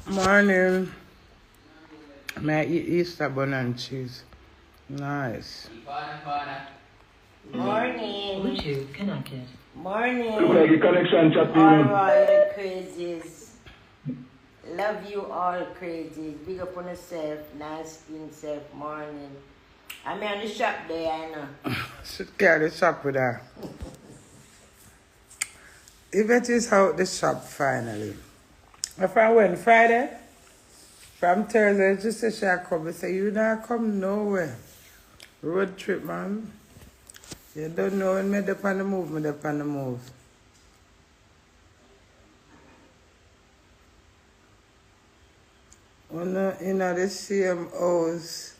Morning. May I eat Easter bun and cheese? Nice. Morning. Bluetooth connected. Morning. The connection All chopping. royal crazies. Love you all crazies. Big up on yourself. Nice clean self. Morning. I'm on the shop there, I know. Should carry the shop with her. Yvette is out the shop finally. If I went Friday, from Thursday, just say she come. I say, you not come nowhere. Road trip, man. You don't know when me up on the move, me up on the move. In the same house.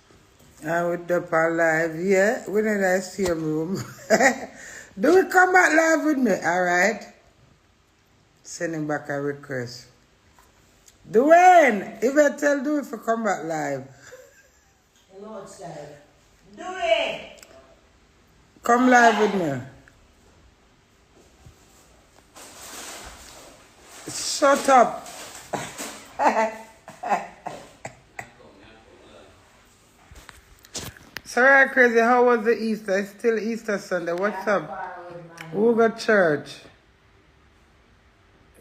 And we up on live, yeah? We in the same room. Do we come back live with me, alright? Sending back a request. Dwayne, if I tell Dwayne to come back live. Hello, outside. Do it! Come live with me. Shut up. Sorry, crazy. How was the Easter? It's still Easter Sunday. What's up? Who got church?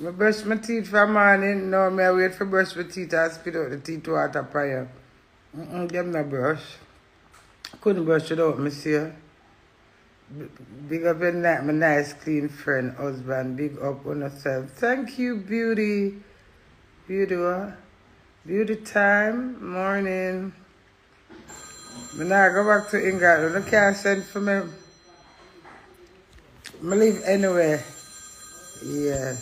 I brush my teeth for morning. Now I wait for brush my teeth and spit out the teeth water prayer. Give me a brush. Couldn't brush it out, monsieur. Big up in that, my nice, clean friend, husband. Big up on yourself. Thank you, beauty. Beauty, what? Beauty time. Morning. But now I go back to England. I can't send for me. I live anywhere. Yeah.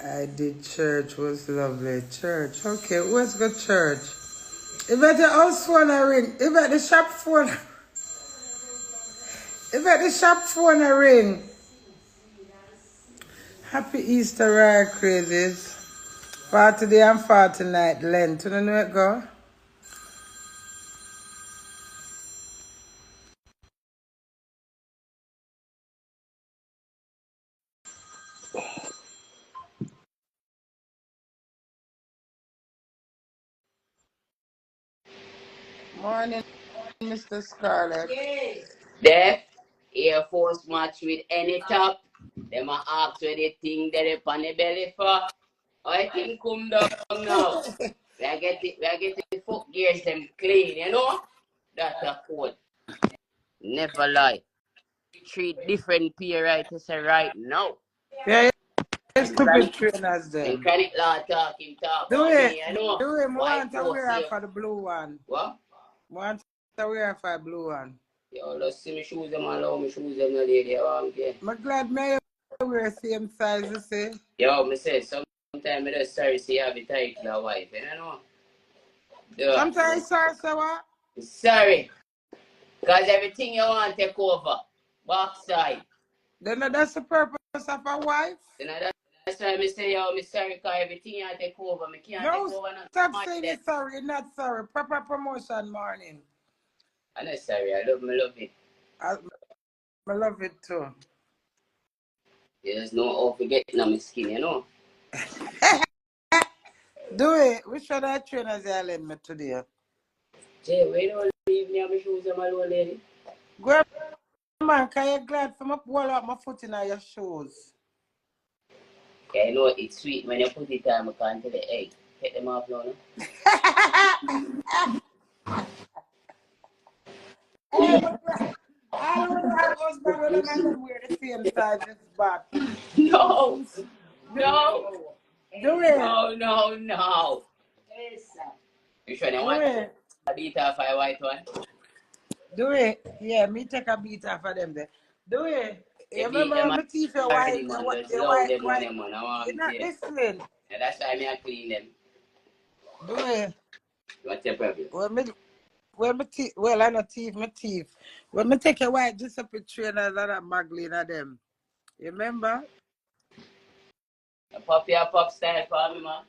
I did church. Was lovely. Church. Okay, where's the church? If at the house phone I ring. If at the shop phone. If at the shop phone I ring. Happy Easter, right, crazies. For today and for tonight, Lent. You know where it go? Morning, Mr. Scarlett. Yes. There, Air Force match with any top. Them a ask where they think that they on the belly for. I think come down now. We are getting the foot gears them clean, you know? That's a code. Never lie. Three different peer right to say right now. Yeah, And stupid chronic, trainers and then. chronic law talking talk Do about it. me, you know? Do it. I White want to force wear here. for the blue one. What? I want to wear for the blue one. Yo, let's see me shoes them allow me shoes them no lady around here. I'm glad may wear same size, you see. Yo, me say sometimes I just sorry see you have a tight your wife, you know? Yeah. Sometimes sorry, so what? Sorry. Because everything you want take over. Backside. Then that's the purpose of a wife. You know, that's why I say, yo, me sorry, because everything you take over. Me can't No, take over not stop much saying then. you're sorry. You're not sorry. Proper promotion morning. I'm not sorry. I love it. I love it too. There's no how to get in my skin, you know. Do it. Which one of the trainers you lend me today? Jay, why don't leave me and my shoes them alone, lady? Go man, can you glad for me pull out my foot in your shoes? Yeah, you know it's sweet when you put it on. I can't tell the egg. Take them off now, no? I don't have husband when I'm them wear the same size as back. No. No. Do it. No. Yes, sir. You sure they Do want it. a beat off a white one? Do it. Yeah, me take a beat off of them there. Do it. You They beat remember them my teeth are already, white, man. Just they're love white, them on white. them, man. I You're want not to. listening. And that's why I clean them. Do it. What's your problem? Well, I not teeth, my teeth. When me take a white just up a trainer that I'm muggling at them. You remember? A pop style for me, man.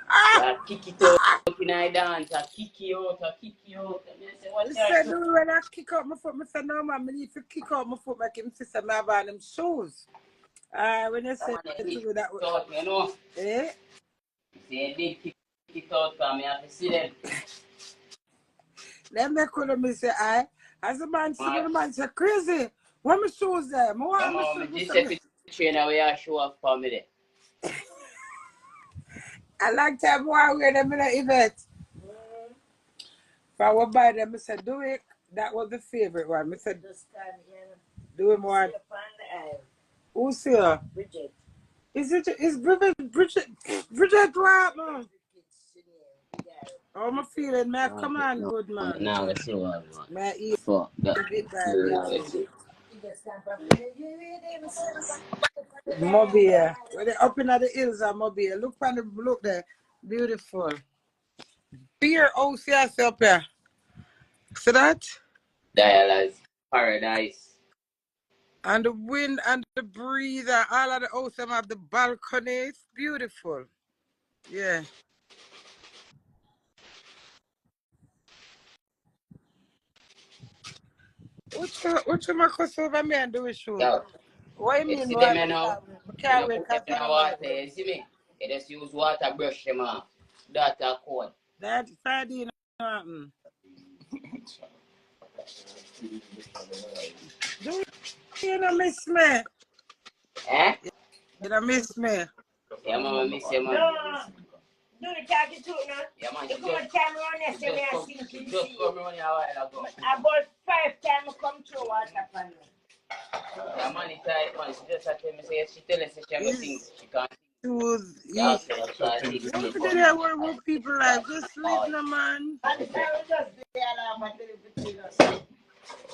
I kick it out in I dance. I kick you out. And I say, He what's said, your no, when I kick out my foot, I said, no, man, I need to kick out my foot, make him say, I have on them shoes. When you say Man, to they me that, thought, you know. eh? They did kick it out for me. I have to see them. Let me call me say, as a man, see me, Man, the man say, crazy. What my shoes there? I want my me shoes. just have to train away and show off for me there. I like to have one wear them in the event. If I would buy them, I said, do it. That was the favorite one. I said, do it more. Who's here? Bridget. Is Bridget what, man? Oh, my feeling, man. Come on, good man. Now let's see what Man, eat fuck that. it by bit. Mobile. When they up in the hills of Mobile. Look there. Beautiful. Beer house, yes, up here. See that? Dialyze paradise. And the wind and the breeze and all of the house them have the balconies. Beautiful. Yeah. What you make us over me and do a show? Yo, What you you mean, see boy? them I now? You can't don't wait put them because in I the don't water, like them. you see me? You just use water brush them off. That are cold. That Friday nothing. Do you not miss me? Eh? You don't miss me? Yeah, mama, miss you, man. No. Do the talking to now. Yeah, man, You come on camera on there, say me I sing to you. just come running a while ago. About 5 times come through water pan. Yeah, man, it's tight, man. She just had to me say, she tell us she can go sing. She can't Shoes. yeah, so that's why I think Don't forget that worry about people life. Just live, no man. And the parents just do the alarm and tell us.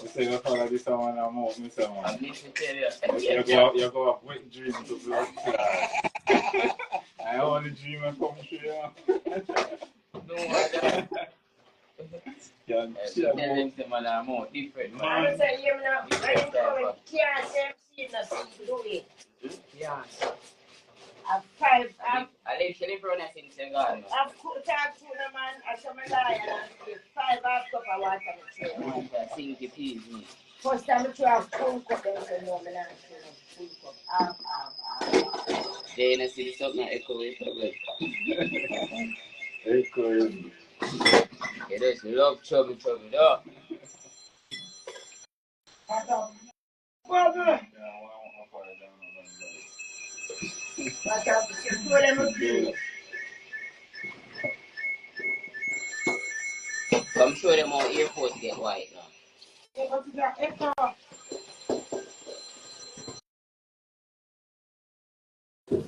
You say you follow this one and more, me say I man. need to tell you. You go up with dream to blood clot. I only dream and come true, you know. No one Yeah, tell them some man are more different, man. I say, you know, I am coming, can't see nothing to do it. Yeah. I've 5, I've She live from that in Senegal. talked to the man, I saw my lion and 5 half cup of water in the tray. Sing the peas. First time I try full cup, then I know me not full cup. Half. They ain't see something echo with problem. Echo. It is love trouble, though. Brother. I'm sure them all airports get white now.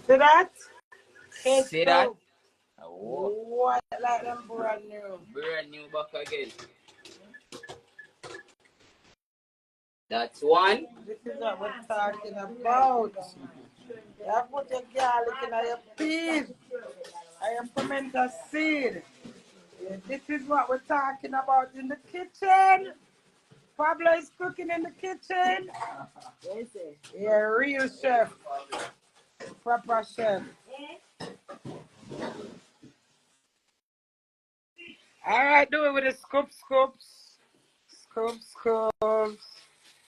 See that? See that? Oh. What like them brand new? Brand new back again. That's one. This is what we're talking about. You put your garlic in your peas. I am pimento seed. This is what we're talking about in the kitchen. Pablo is cooking in the kitchen. Yeah, real chef. Proper chef. All right, do it with the scoops. Scoops.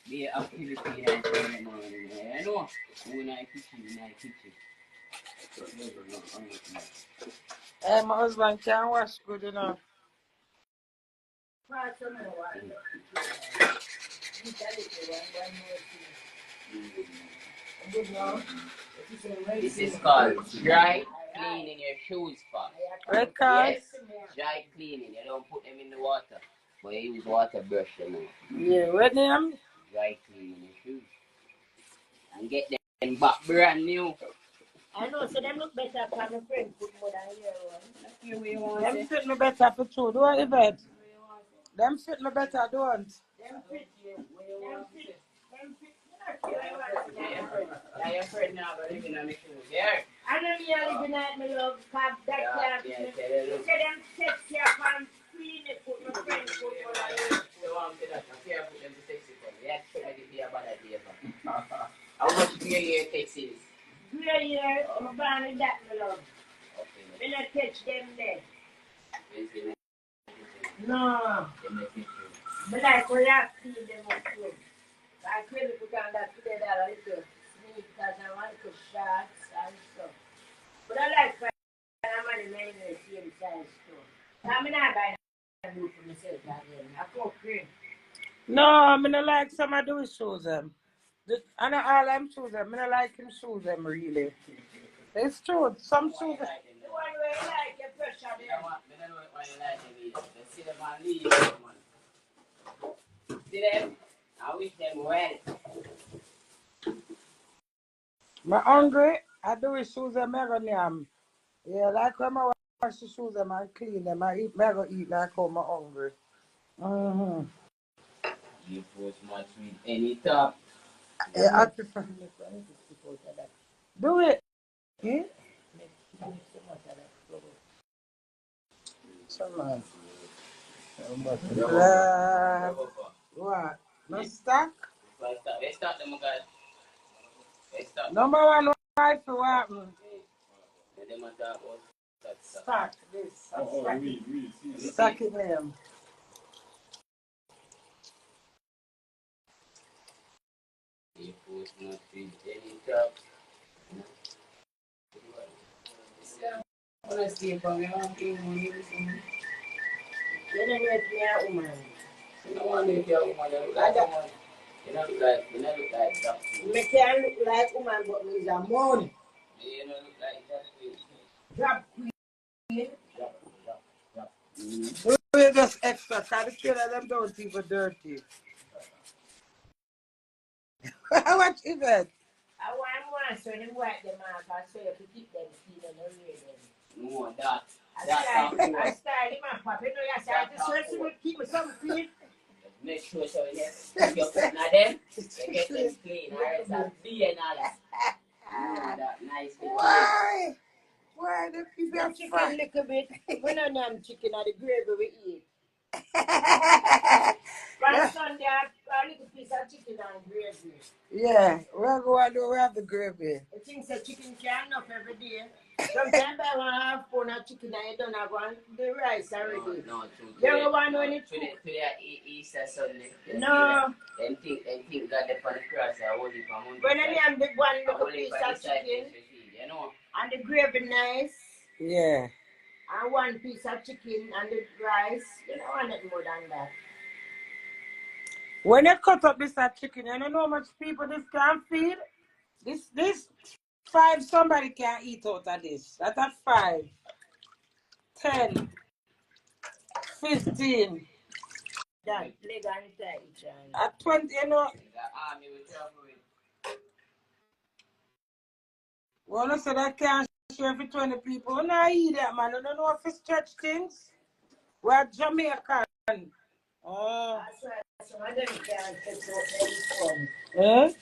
The activity and ceremony. I know. When I kitchen. Hey, my husband can't wash good enough. This is called dry cleaning your shoes first. Red card? Yes, dry cleaning. You don't put them in the water, but you use water brush them out. Yeah, what name? Dry cleaning your shoes. And get them back brand new. I know, so them look better for my friend put more than your one. Them fit me better for two, don't you, bet? Them fit me better, don't? Them fit you. Them fit. Yeah, your friend now, but living on the shoes. Yeah. I know me living at my love, cause that can't be. You say them sexy up and clean it, put my friend put more than you. So I'm saying that I'm here put them to sexy for me. Yeah, check it be a bad idea. How much beer your text is? 3 years, I'm born with that, my love. Okay. When I catch them there. Basically, No. they make it true. But like when I see them up too. I clearly put on that $2 little because I want to shots and stuff. But I like I'm on the many same size too. I'm not buying a new for myself again. I cook cream. No, I'm gonna like some I do is shoes them. I know all I'm shoes them. I don't like him shoes them really. It's true. Some shoes. The one where you like your pressure there. I don't know why you like them either. They see them on leave, man. See them? I wish them well. I'm hungry. I do is shoes them. I go name. Yeah, like when I wash the shoes them and clean them, I go eat like how I'm hungry. Mm-hmm. You put much with any top. Yeah, I prefer. Do it. Yeah? Some what? No stock? They start them, guys. They start. Number one wife for what? They must talk about Stock. This. Oh, oui. Stock in them. You put much with any top. When I see if I'm going to You don't make me a woman. you don't want to make your woman look like someone. You don't look like that. Me can't look like woman, but me is a man. You don't look like that. Drop queen. We just extra. Cause the kid of them don't even dirty. What is it? I want so them wipe them off and so you can keep them clean and not wear them. No, that. I style him and pop. You know, I said, this person will keep me some clean. Make sure so you get your foot now them. You get them clean. Alright, so be and all that. That nice. Why? Why the people Them are chicken fat? little bit. We don't have chicken or the gravy we eat. Yeah. One Sunday, I have a little piece of chicken and gravy. Yeah, we're going to have the gravy. I think the chicken can enough every day. Sometimes I want to have pound of chicken and you don't have one, the rice already. No, You don't want when it cook. Today Easter Sunday. No. Them think that the funny cross I hold it for money. When I have the one little piece of chicken you know. and the gravy nice. Yeah. And one piece of chicken and the rice, you don't want it more than that. When you cut up this chicken, you don't know how much people this can feed. This 5 somebody can eat out of this. That's a 5, 10, 15. That leg and tight. At 20, you know. Well, I said I can't share for 20 people. No, I eat that, man. I don't know if it's stretch things. We're Jamaican. Oh. That's why some of them can't take out them from. Eh?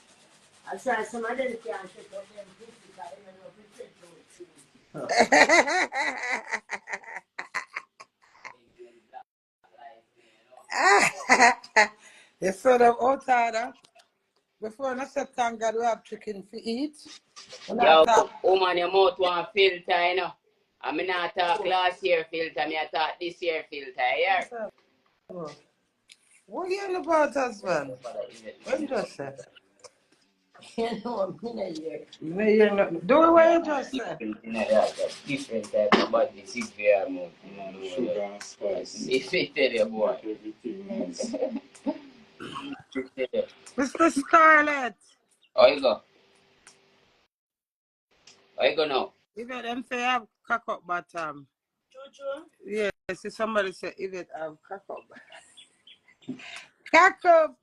That's why some of them can't take out them fish because they don't know if it's You saw them outside, before I said thank God we have chicken to eat. Yo, woman, your mouth want filter, you know. I mean, I talk last year filter, I talk this year filter, yeah? What are you on about, husband? What you just said? You know, I'm in a year. You're not. Do it what you just said. Different type of body, sick for your mouth, you know. Sugar and spice. It's fit to the boy. Everything nice. Mr. Scarlett. How you go? How you go now? If it them say have cock up bottom. Choo-choo. Yes, if somebody say if it have cock up. Cock up.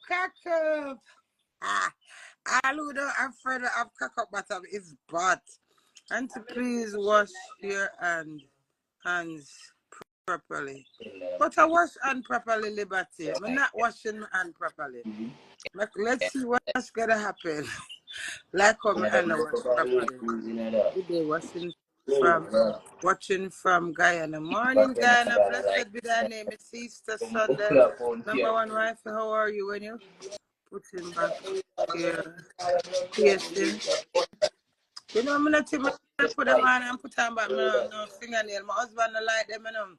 All who don't have afraid of cock up bottom is bad. And to please wash your hands properly. But I wash hand properly, Liberty. I'm not washing my hand properly. Let's see what's gonna happen. Like how my hand wash properly. Today watching from Guyana. Morning, Guyana. Blessed be thy name. It's Easter Sunday. Number one wife, how are you when you put him back here? Piercing. You know, I'm not even put them on and put them back no fingernail. My husband don't like them, you know.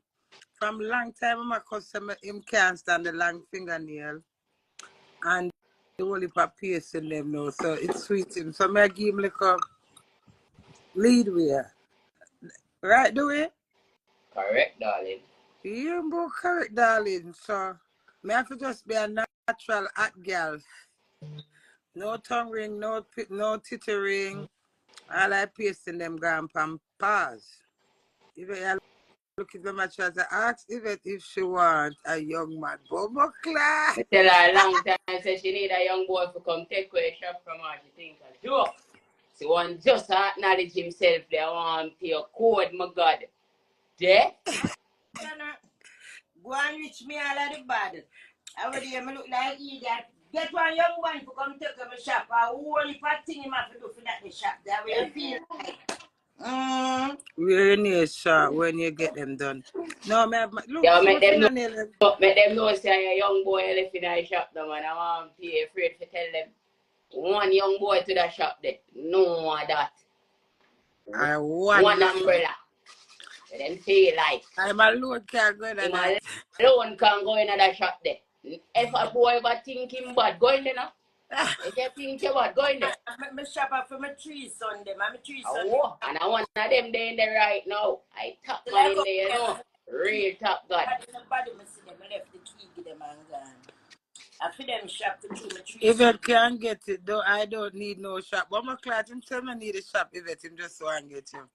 From long time, my customer him can't stand the long fingernail. And whole heap of paste in them now, so it's sweeting. So I give him like a lead way. Right, Dowey? Correct, darling. You both correct, darling. So I have to just be a natural hot girl. No tongue ring, no tittering. All I paste in them grandpa paws. If I look at them, I try to ask if she want a young man. Bobo class. I tell her a long time, say she need a young boy to come take away shop from her. She think a joke. She want just to acknowledge himself. They want to your code, my God. Yeah? Go and reach me all of the bad. I would hear me look like idiot. Get one young one to come take my shop. I only part thing him have to do for that the shop. That way I feel like. We're in your shop when you get them done. No, man, look, Yeah, see make my them know. fingernail. Make them know say a young boy left in the shop now, man. I want to be afraid to tell them one young boy to the shop there. No that. I want One umbrella. They then feel like I'm alone can't go in him that. alone can go in the shop there. If a boy ever think him bad, go in there now. If you think you bad, go in there. I'm shop for my tree Sunday. My tree Sunday. Oh, and I want them there in there right now. I top man in there, you know. Real top God. Nobody see them. I left the key, give them and gone. I feel them shop to through my tree. If it can get it, though, I don't need no shop. But my class him tell me I need a shop if it him just so I can get you.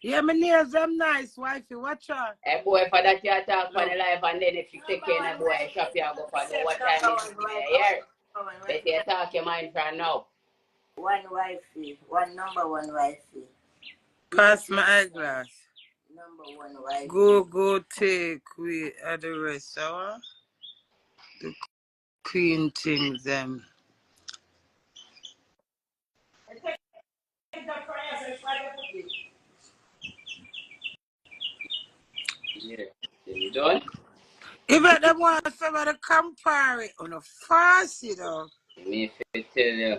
Yeah, my nails them nice, wifey. Watch out. Hey boy, for that you talk for the life and then if you take care of the boy shop you go for know what time is here. But you talk your mind from now. One wifey, one number one wifey. Pass my eyeglass. Number one wifey. Go take we at the rest, huh? The queen things them. Yeah. You done? If them want somebody compare it on a fast, you know. Me if tell you.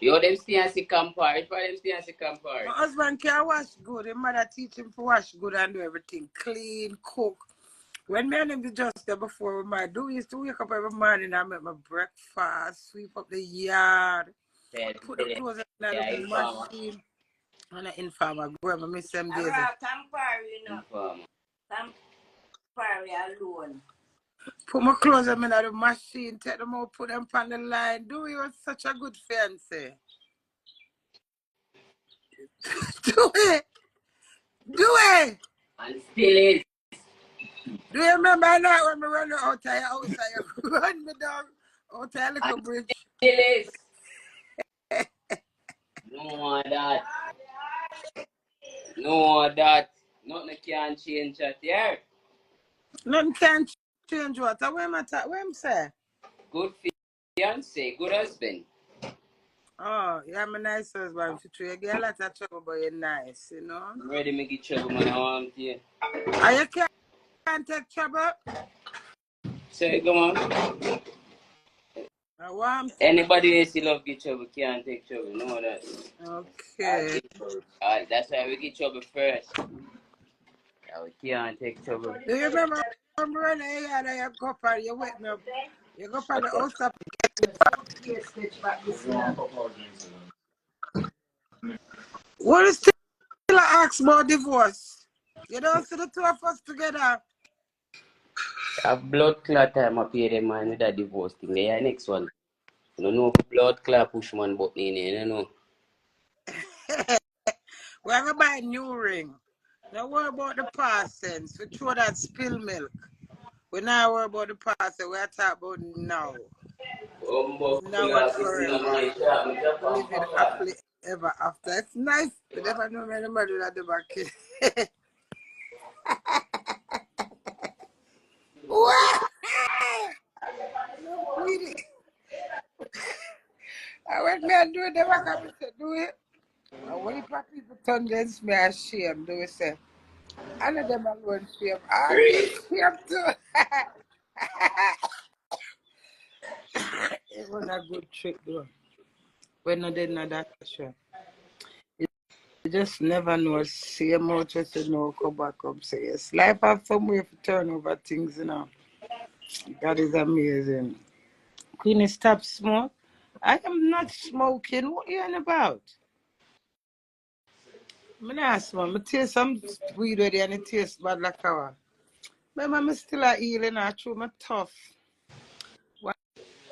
You them stay and see compare. Which one them stay and see compare? My husband can wash good. His mother teach him to wash good and do everything. Clean, cook. When me and him be just there before we do, we used to wake up every morning and make my breakfast, sweep up the yard, put the clothes in the machine. And an informer, grandma, miss them days. Compare, you know. Compare alone. Put my clothes in the machine, take them out, put them on the line. Dewey was such a good fiance. Dewey! And still is. Do you remember that when we run out of your house and you run me down out of a little bridge? Still is. No that. No that. Nothing can change that here. Nothing can change what? What am I say? Good fiance, good husband. Oh, you're my nice husband. You get a lot of trouble, but you're nice, you know? I'm ready to make it trouble, man. I want you. Are you can't take trouble? Say, come on. I want. Anybody who still love get trouble can't take trouble. Know that. Okay. That's why we get trouble first. Yeah, we can't take trouble. Do you remember when we were in the yard and you go for you wake me up? You go for the house up. What is still ask about divorce? You don't see the two of us together. A blood clot time up here, them man, with that divorce thing. They are next one. You don't know blood clot push man button in there, you know. We're going to buy a new ring. Don't worry about the past tense. We throw that spill milk. We're not worried about the past. We're talking about now. Now and forever. Living happily ever after. It's nice. We never know anybody that the back. What? Queenie. I went me and do it. Never come to do it. And when people turn against me, I shame. Do it say. I know them alone shame. I shame too. It was a good trip though. When I did not that sure. You just never know. See how just to know come back up. Say yes. Life has some way to turn over things, you know. God is amazing. Queenie, stop smoke. I am not smoking. What you on about? I'm not smoke. I taste some weed already and it tastes bad like our. But I'm still a healing. I true. I'm tough.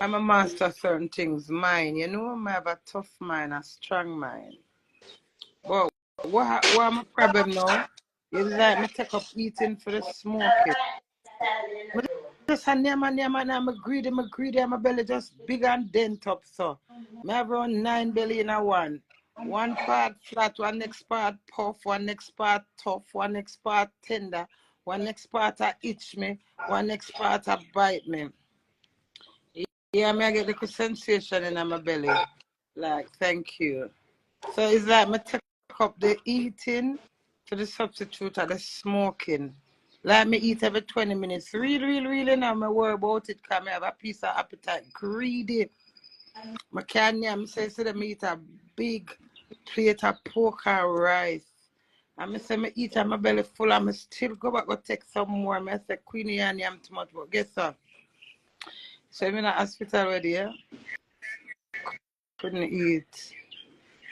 I'm a master of certain things. Mine, you know, I have a tough mind, a strong mind. But what my problem now is like me take up eating for the smoking. Me just a name and I'm greedy, my belly just big and dent up so. Me have around 9 belly in a one. One part flat, one next part puff, one next part tough, one next part tender, one next part a itch me, one next part a bite me. Yeah, I get little sensation in my belly. Like, thank you. So it's like me take up the eating for the substitute of the smoking. Like me eat every 20 minutes. Really now me worry about it because I have a piece of appetite. Greedy. I can't say me eat a big plate of pork and rice. And I say me eat and my belly full and I still go back and take some more. I say Queenie and yam too much, but guess what? So I'm in the hospital already, yeah? Couldn't eat.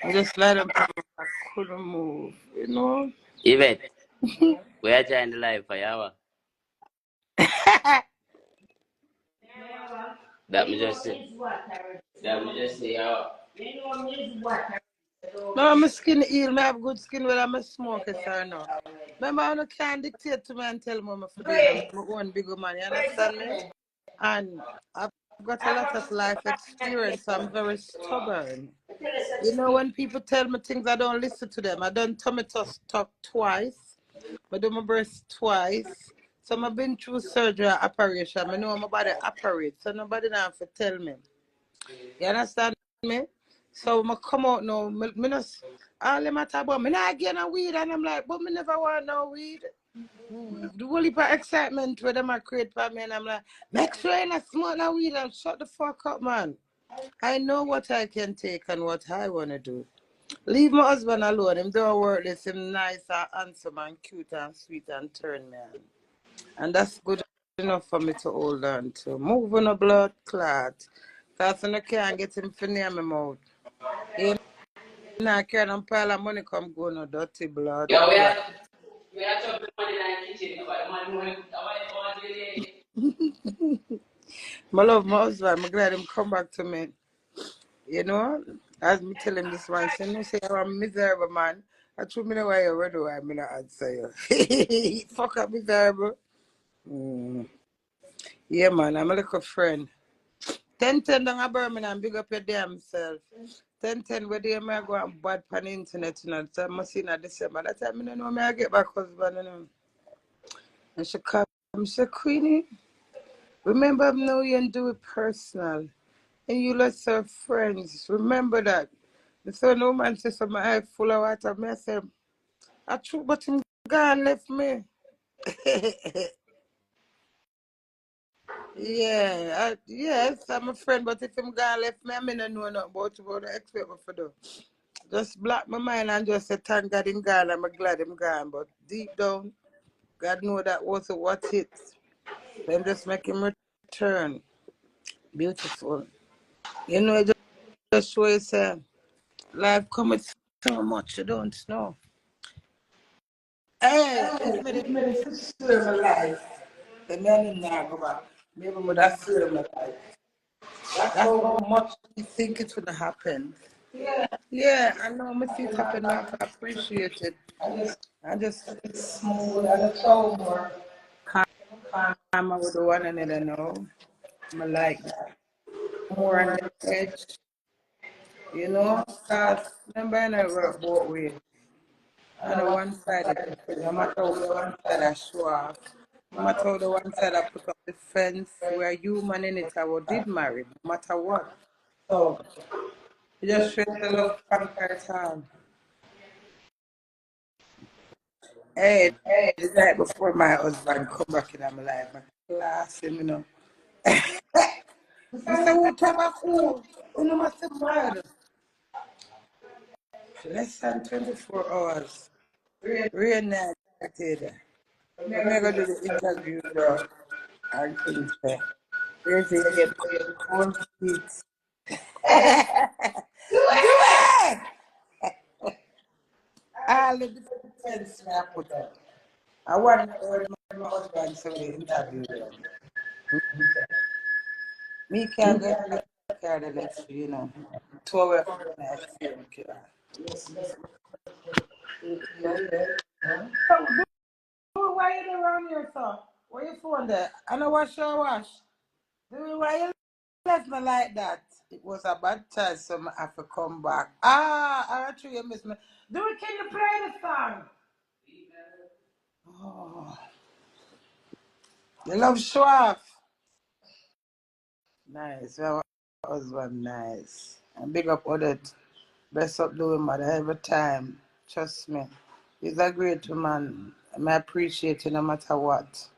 I just let him come. I couldn't move, you know? Yvette, where join the live for you? That me just say. That me just say, No, my skin ill. I have good skin when I'm a smoker, sir. No. Remember, I can't dictate to me and tell me what to do. I'm one big man, you understand me? And I've got a lot of life experience. So I'm very stubborn. You know, when people tell me things, I don't listen to them. I done tummy talk twice. I do my breast twice. So I've been through surgery operation. I know my body operates. So nobody now have to tell me. You understand me? So I come out now, me just, all them talk about me not getting a weed, and I'm like, but me never want no weed. The whole heap of excitement where them create for me, and I'm like, make sure you not smoke no weed and shut the fuck up, man. I know what I can take and what I want to do. Leave my husband alone. Him don't worthless, him nice and handsome and cute and sweet and turn me on. And that's good enough for me to hold on to. Move on a blood clot. Because I can't get him for near my mouth. You know, I can't pile of money come go no dirty blood yo, clot. we are chopping money in the kitchen. The money, I love my husband. I'm glad him come back to me. You know, as me tell him this one, say, no, say, I'm a miserable man. I told me the way you're ready, I'm going to answer you. Fuck up miserable. Yeah, man, I'm a little friend. 10 down a Birmingham, big up your damn self. 10 where they may go and bad on the internet, you know. So I must see in December. That time I don't know me I get back husband, you know. And she come, she say, Queenie, remember I know you and do it personal. And you lost our friends. Remember that. So no man says so my eye full of water. I say, I true, but him gone left me. Yeah, yes, I'm a friend, but if him gone left me, I mean I know nothing about the expect what for do. Just block my mind and just say thank God him gone. I'm glad him gone. But deep down, God know that wasn't what it. Then just make him return. Beautiful. You know, it just show you say life comes so much you don't know. Hey, if me did swear my life, the man now go back. Maybe would have swear my life. That's how much you think it would happen. Yeah, I know me see it happen, I have to appreciate it. I just smooth, I just show more calm with the one another now. I like that. More on the edge, you know, because remember I work both ways. On the one side, no matter how the one side I show off, no matter how the one side I put up the fence, we're human in it, I did marry, no matter what. So, you just show the love conquer it all. Hey, the night before my husband come back in my life, I class him, you know. I said, what tobacco? You know, I said, mad. Less than 24 hours. Reunited. When I go to the interview, bro, and things there. Crazy, you get your cold feet. Do it! All the defense I put up. I want to hear my husband say the interview them. Me can't get the car the next week, you know. 2 hours from the next car. Yes, yes. Why you around here, sir? Where your phone there? I know wash your wash. Why you left me like that? It was a bad choice, so I have to come back. I actually you miss me. Can you play the song? Oh, you love Schwab. Nice. My husband, nice. And big up Odette. Bless up doing mother every time. Trust me. He's a great man. I appreciate you no matter what.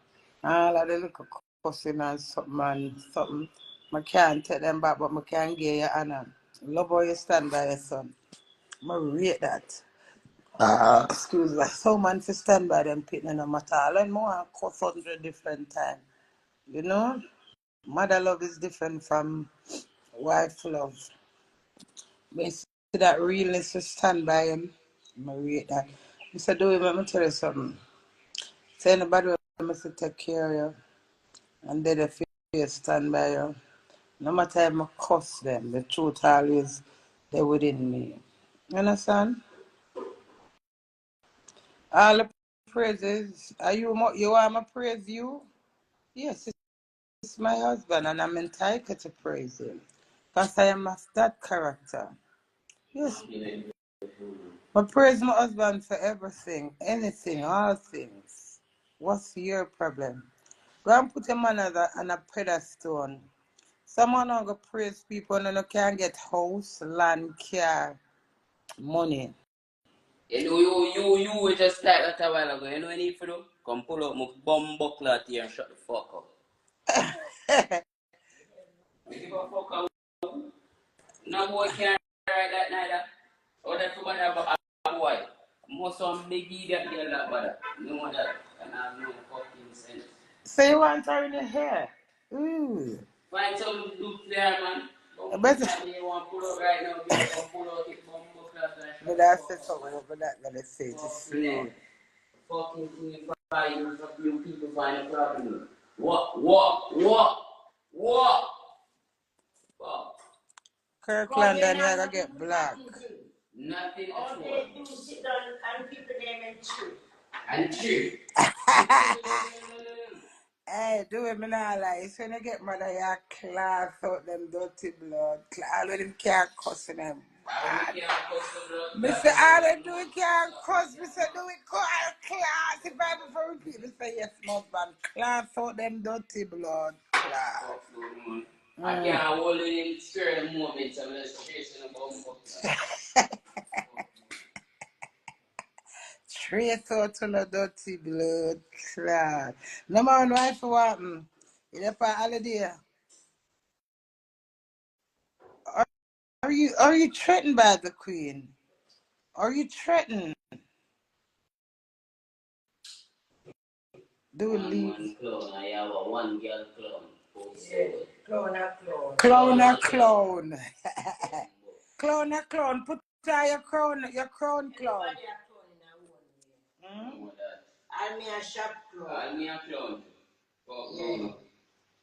All of the little cussing and something. I can't take them back, but I can give you honor. Love how you stand by your son. I rate that. Excuse me. So man to stand by them people no matter. I learn more and cuss 100 different times. You know? Mother love is different from wife love. But you see that realness to stand by him. I rate that. Mr. Dewey, let me tell you something. Say anybody will take care of you. And they the fear stand by you. No matter if I cuss them, the truth always they within me. You understand? All the praises. Are you want me praise you? Yes, it's my husband and I'm entitled to praise him. Because I am of that character. Yes. I praise my husband for everything, anything, all things. What's your problem? Go and put him on a pedestal. Someone not go praise people and you can't get house, land, car, money. You know, you were just like that a while ago. You know what you need to do? Come pull up my bum buckler at here and shut the fuck up. Give a fuck up. No boy can't ride that neither. Or that woman have a boy. Most of them big idiot girl that bother. No that. And I have no fucking sense. So you want her in your hair? Ooh. Find some look there, man. Don't But you want to pull up right now, girl. Come pull out it bum buckler and shut the I fuck said up. something, but that gonna say it's Yeah. slow. Fucking 25 years of you people find a problem. What? Fuck. Kirkland and you gotta get black. Nothing All at all. they do is sit down and people name and chew. And chew. Hey, do it, me not lie. It's when you get mother, you class out them dirty blood. All of them can't cuss in them. Me say, all they do it can't cuss. Me say, do it class. If I ever repeat, me say, yes, my husband. Class out them dirty blood. Class. I can't hold it in spirit moments. I'm just chasing a bomb. Trace out to the dirty blood. Class. No man, wife, what? You're for holiday. Are you threatened by the queen? Are you threatened? Do it leave? One clone. I have a one girl clone. Clone. Clone. Clone. Put on your crown clone. I'm a shop clone. I'm a clone.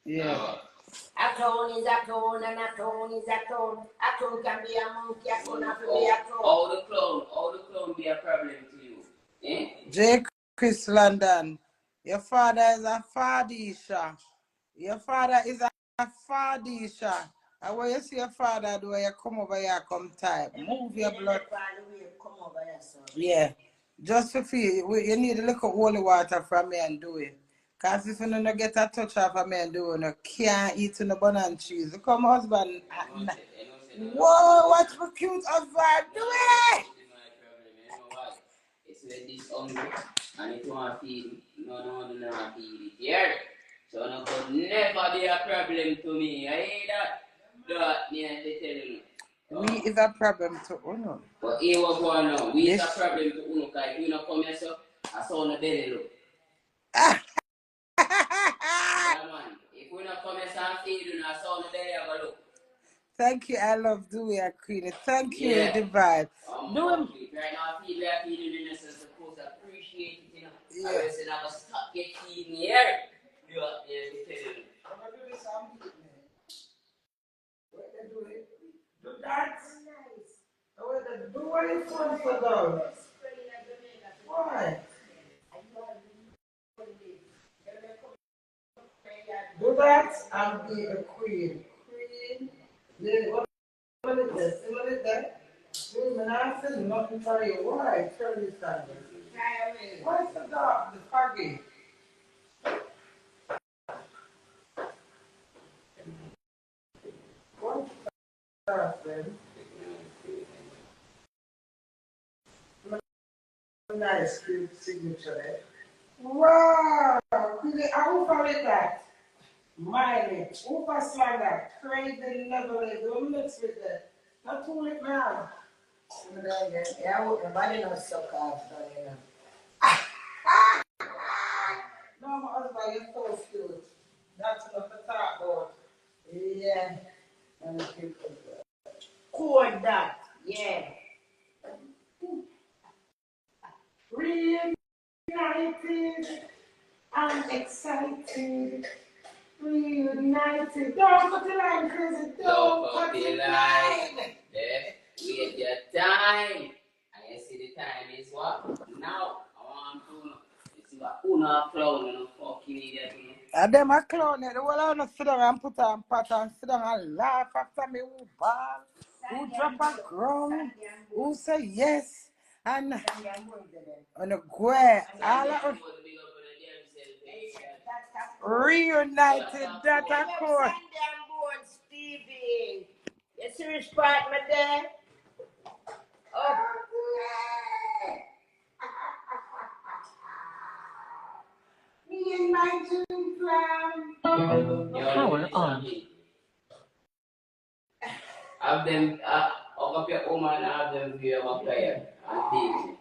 Yeah. A clone is a clone and a clone is a clone. A clone can be a monkey, a clone can be a clone. All the clone be a problem to you. Eh? J. Chris London, your father is a fadisha. Your father is a fadisha. And when you see your father do, you come over here, come type. Move your blood. Yeah. Just for feel, you need a little holy water from me and do it. Because if you don't get a touch of me and do it, you can't eat in the banana cheese. Come husband. Whoa, what's my cute husband? Do it! It's when this hungry and it want to feed no feed it here. So no could never be a problem to me. I hear that me and they tell you. We is a problem to Uno. But here we go now. We is a problem to Uno because if you not come here so I saw no belly look. Yeah, man. If we not come here so Thank you, I love Dewey and Queenie. Thank you, Divine. Right now, people are feeding in us as supposed to appreciate it, you know. Yeah. I was saying I was stuck get feeding here. You are there, you tell them. I'm going to do this, what they do it? Do that. Do what you want to do. Why? Do that and be a queen. Queen. Yeah, what is this? What is that? Women, I said nothing for you. Why? Turn this on. Why is the dog? The foggy. What's that, then? Nice signature there. Wow! I will call it that. Mileage. Who pass like that? Crazy level. Don't mix with that. Not too late now. Yeah, everybody knows so far, you know. No, my husband is so cute. That's enough to talk about. Yeah. And cord that. Yeah. Reunited. I'm excited. Reunited. Don't put the line, crazy. Don't put the line. Wait your time. And you see the time is what? Now. I want to know. You see what? Una clown and a fucking idiot. And them a clown. The whole of them sit down and put on pat and sit down and laugh after me. Who ball? Who drop a ground? Who say yes? And on the square. All of them. Reunited, that of course. Stevie. You see which part, my dad? Oh. Me and my dream plan. Power on. Have them, up your home and have them view of a player and TV.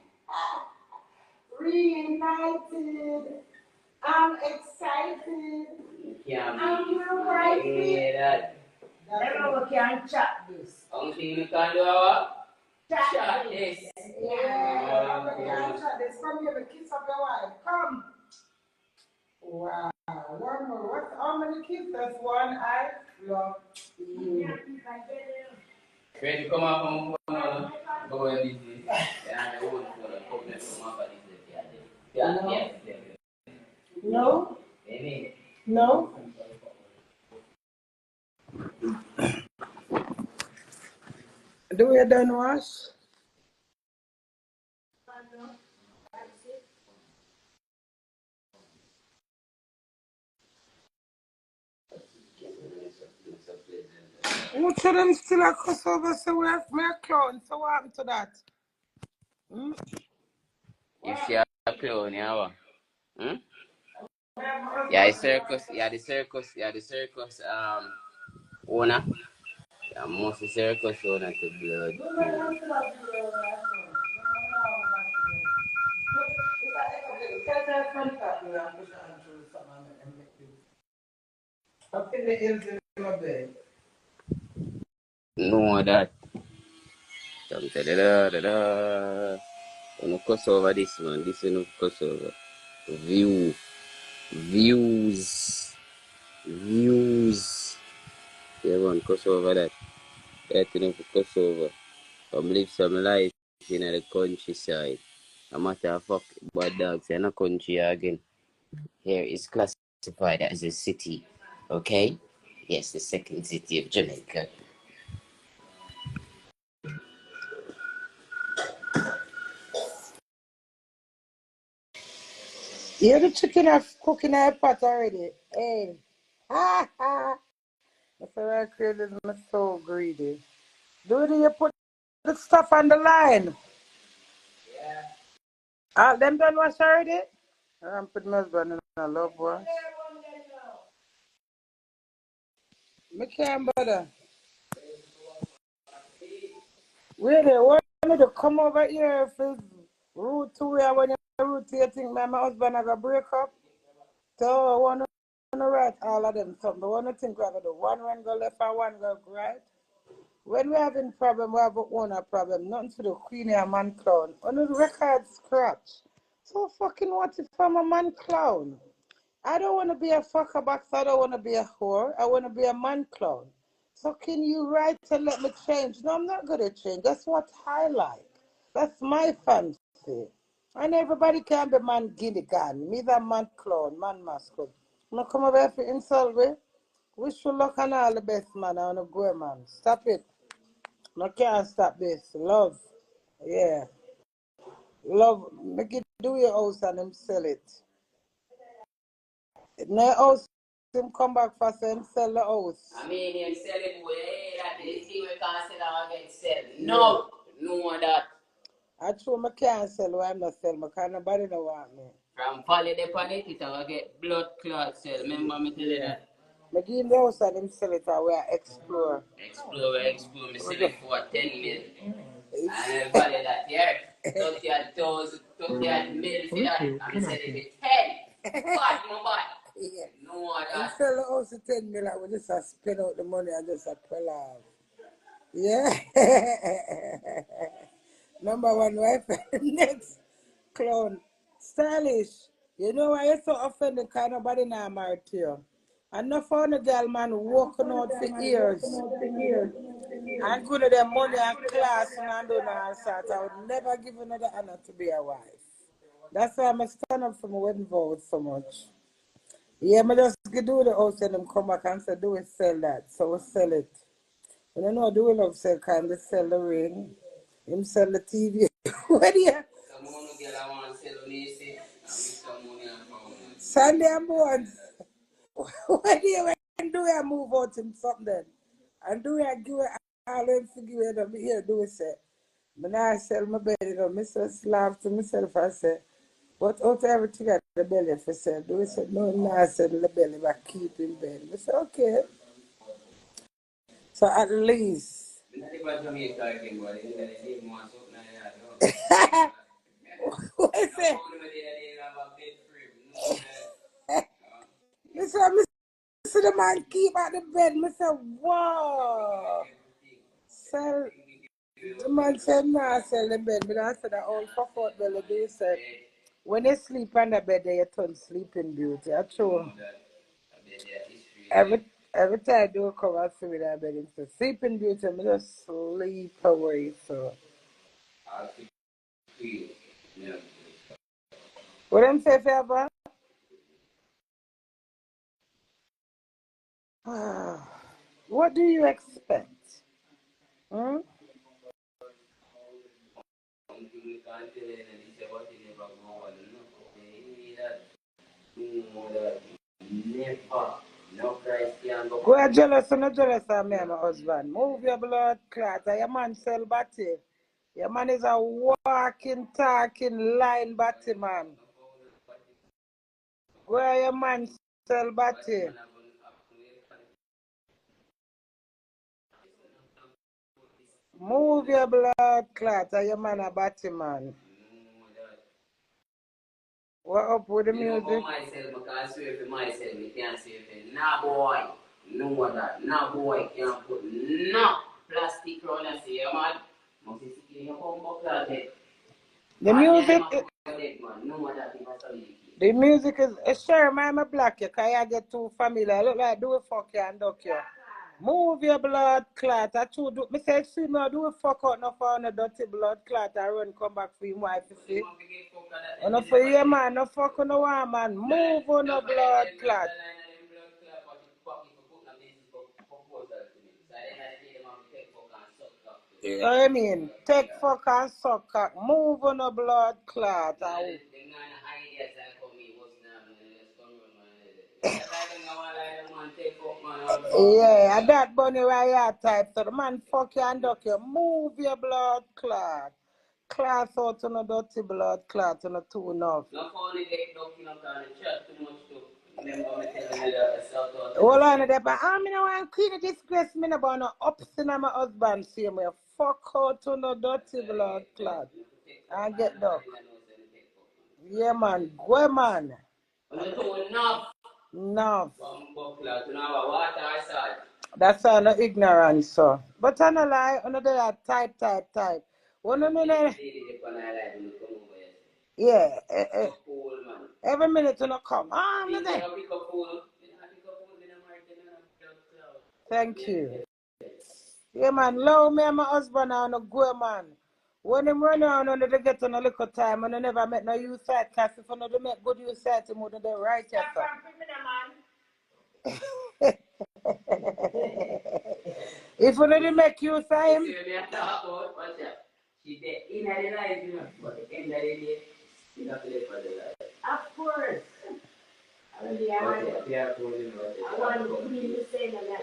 Reunited. I'm excited. I'm your wife. That. Never we can chat this. Only thing you can do what? Chat this. Yeah, we can chat this. Come here, the kiss of your wife. Come. Wow. One more. How many kids? That's one. I love you. Ready to come out from one go and this. Yeah, the old for the problem from up at this. No. No. Do we done wash? Which of them still a cuss over so we have my clown? So what happened to that? If she a clown, yeah, yeah, the circus owner. Yeah, most the circus owner to blood. No that. Da-da-da-da-da. Gonna cuss over this one. This one cuss over. Views. Yeah, one cuss over that. That enough to cuss over. Come live some life in the countryside. No matter of fuck, bad dogs in a country again. Here is classified as a city. Okay? Yes, the second city of Jamaica. Yeah, the chicken are cooking in a pot already. Hey. Ha ha. That's why I created me so greedy. Do you put the stuff on the line? Yeah. Them done wash already? I'm putting my husband in a love wash. Me can't bother. Really, what you need to come over here for route 2 where when you route 2 you think my husband have a break up? So I want to to write all of them something. I want to think we're going to do one go left and one go right. When we're having problem, we have our own problem. Nothing to do Queenie a man clown. On the record scratch. So fucking what if I'm a man clown? I don't want to be a fucker box. I don't want to be a whore. I want to be a man clown. So can you write to let me change? No, I'm not going to change. That's what I like. That's my fancy. And everybody can be man guinea gun. Me the man clown, man mascot. I'm not come over here for insult me. Wish you luck and all the best, man. I want to go, man. Stop it. I can't stop this. Love. Yeah. Love. Make it do your house and him sell it. No house, him come back fast and sell the house. I mean, him sell it way that the thing we can't sell and get sell. No. No more that. I told me can't sell why I'm not selling because nobody don't want me. From Polly the Planet, it will get blood clot sell. Remember me tell you that? I give him the house and him sell it and we explore. Explore. Me sell it for 10 million. And everybody that here, 30 million for that. I'm selling it 10. Bad, no bad. Yeah. No more You that. sell the house for 10 million, we just spend out the money and just pull off. Yeah. Number one wife, next clown. Stylish. You know why you're so offended because nobody now married to you. And no found a girl man walking out for years. And good of their money and class and do no sort. I would never give another honor to be a wife. That's why I stand up for my wedding vows so much. Yeah, I just do the house and them come back and say, do we sell that? So we sell it. And I know do we love sell kind of sell the ring. Him sell the TV. What do you? Sunday I'm born. What do you when do I move out him something then? And do I give it all them to give it up here do we say? But now I sell my bed, you know, I just laugh to myself and say, but out of everything at the belly for sale, do we say no I said the belly but keep in bed. I said, okay. So at least what is it? This one, see the man keep at the bed. I said, wow. Sell, the man said, nah, sell the bed. But I said, that old comfort belly do say, when you sleep on the bed, you turn sleeping beauty. That's true. Every time I do come and see me that bed, it's sleeping beauty. I just sleep away. So, what them say, Faber? What do you expect? Hmm? Go ahead, jealous or not jealous of me and my husband. Move your blood clot. Your man sell batty. Your man is a walking, talking, lying batty man. Where your man sell batty? Move your blood clot. Your man a batty man. What up with the music? Myself, I swear for myself, I can't say for nah boy. No that. Nah boy can't put no plastic around and say, man, must be sticking your combo cloth. The music. The music is sure, man, I'm black you, because I get too familiar. I look like do a fuck you and duck you. Move your blood clot. I true do. Me say, see me, do a fuck out no for no dirty blood clot. I run come back for him wife, you see. And no for you, man, no fuck on no one, man. Move on no blood clot. You know what I mean? Take fuck and suck cock. Move on no blood clot. Yeah, and that bunny right type. So the man fuck you and duck you. Move your blood clot. Clot out to no dirty blood clot to no too enough. Hold on there, but I mean, I want Queenie disgrace me about no ups in my husband. See me fuck out to no dirty blood clot. And get duck. Yeah, man. Go, man. Enough. No. Water salt. That's all no ignorance, so. But I no lie, on the are type. One minute, yeah, every minute you no come. Ah, no there. Thank you. Yeah, man, love me and my husband are on a go, man. When them run around under the get on a little time and I never met no use side class, if I know they make good use side to move to the right here. If you don't make use of him, Of course. I want to be the same as that.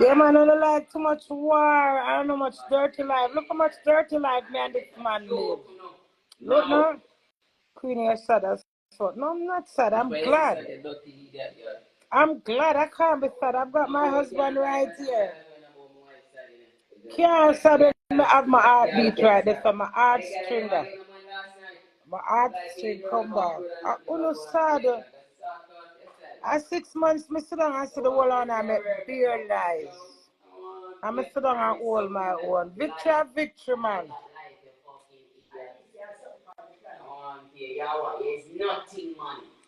yeah, man, I don't like too much war. I don't know much dirty life. Look how much dirty life me and this man live. Look now. Queenie, you're sad as fuck. No, I'm not sad. I'm glad. I'm glad. I can't be sad. I've got my husband right here. Can't sad when I have my heartbeat right there. So my heart string. My heart string come back. I don't sad. At 6 months, I sit down and see the whole on and make beer lies. I'm sit down and hold my own. Victory, man.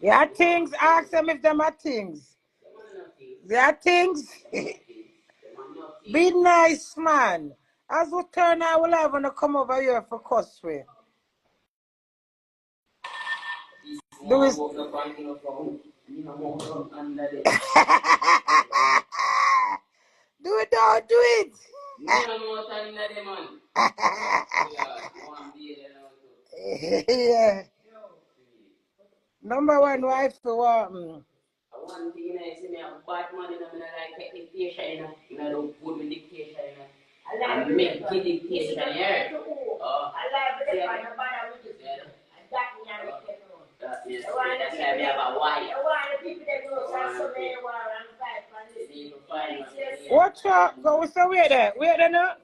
Yeah, things. Ask them if them are things. They are things. Be nice, man. As we turn, I will have to come over here for cosplay. Do it. Do it, don't do it. Yeah. Number one wife to what? One thing I see me have bad money, I like dictation, I don't put me dictation, I make dictation here. I like the kind of bad with you. That me I make it. I want to have a wife. I want the people that know so many war and fight. Watch out, go so wait there now.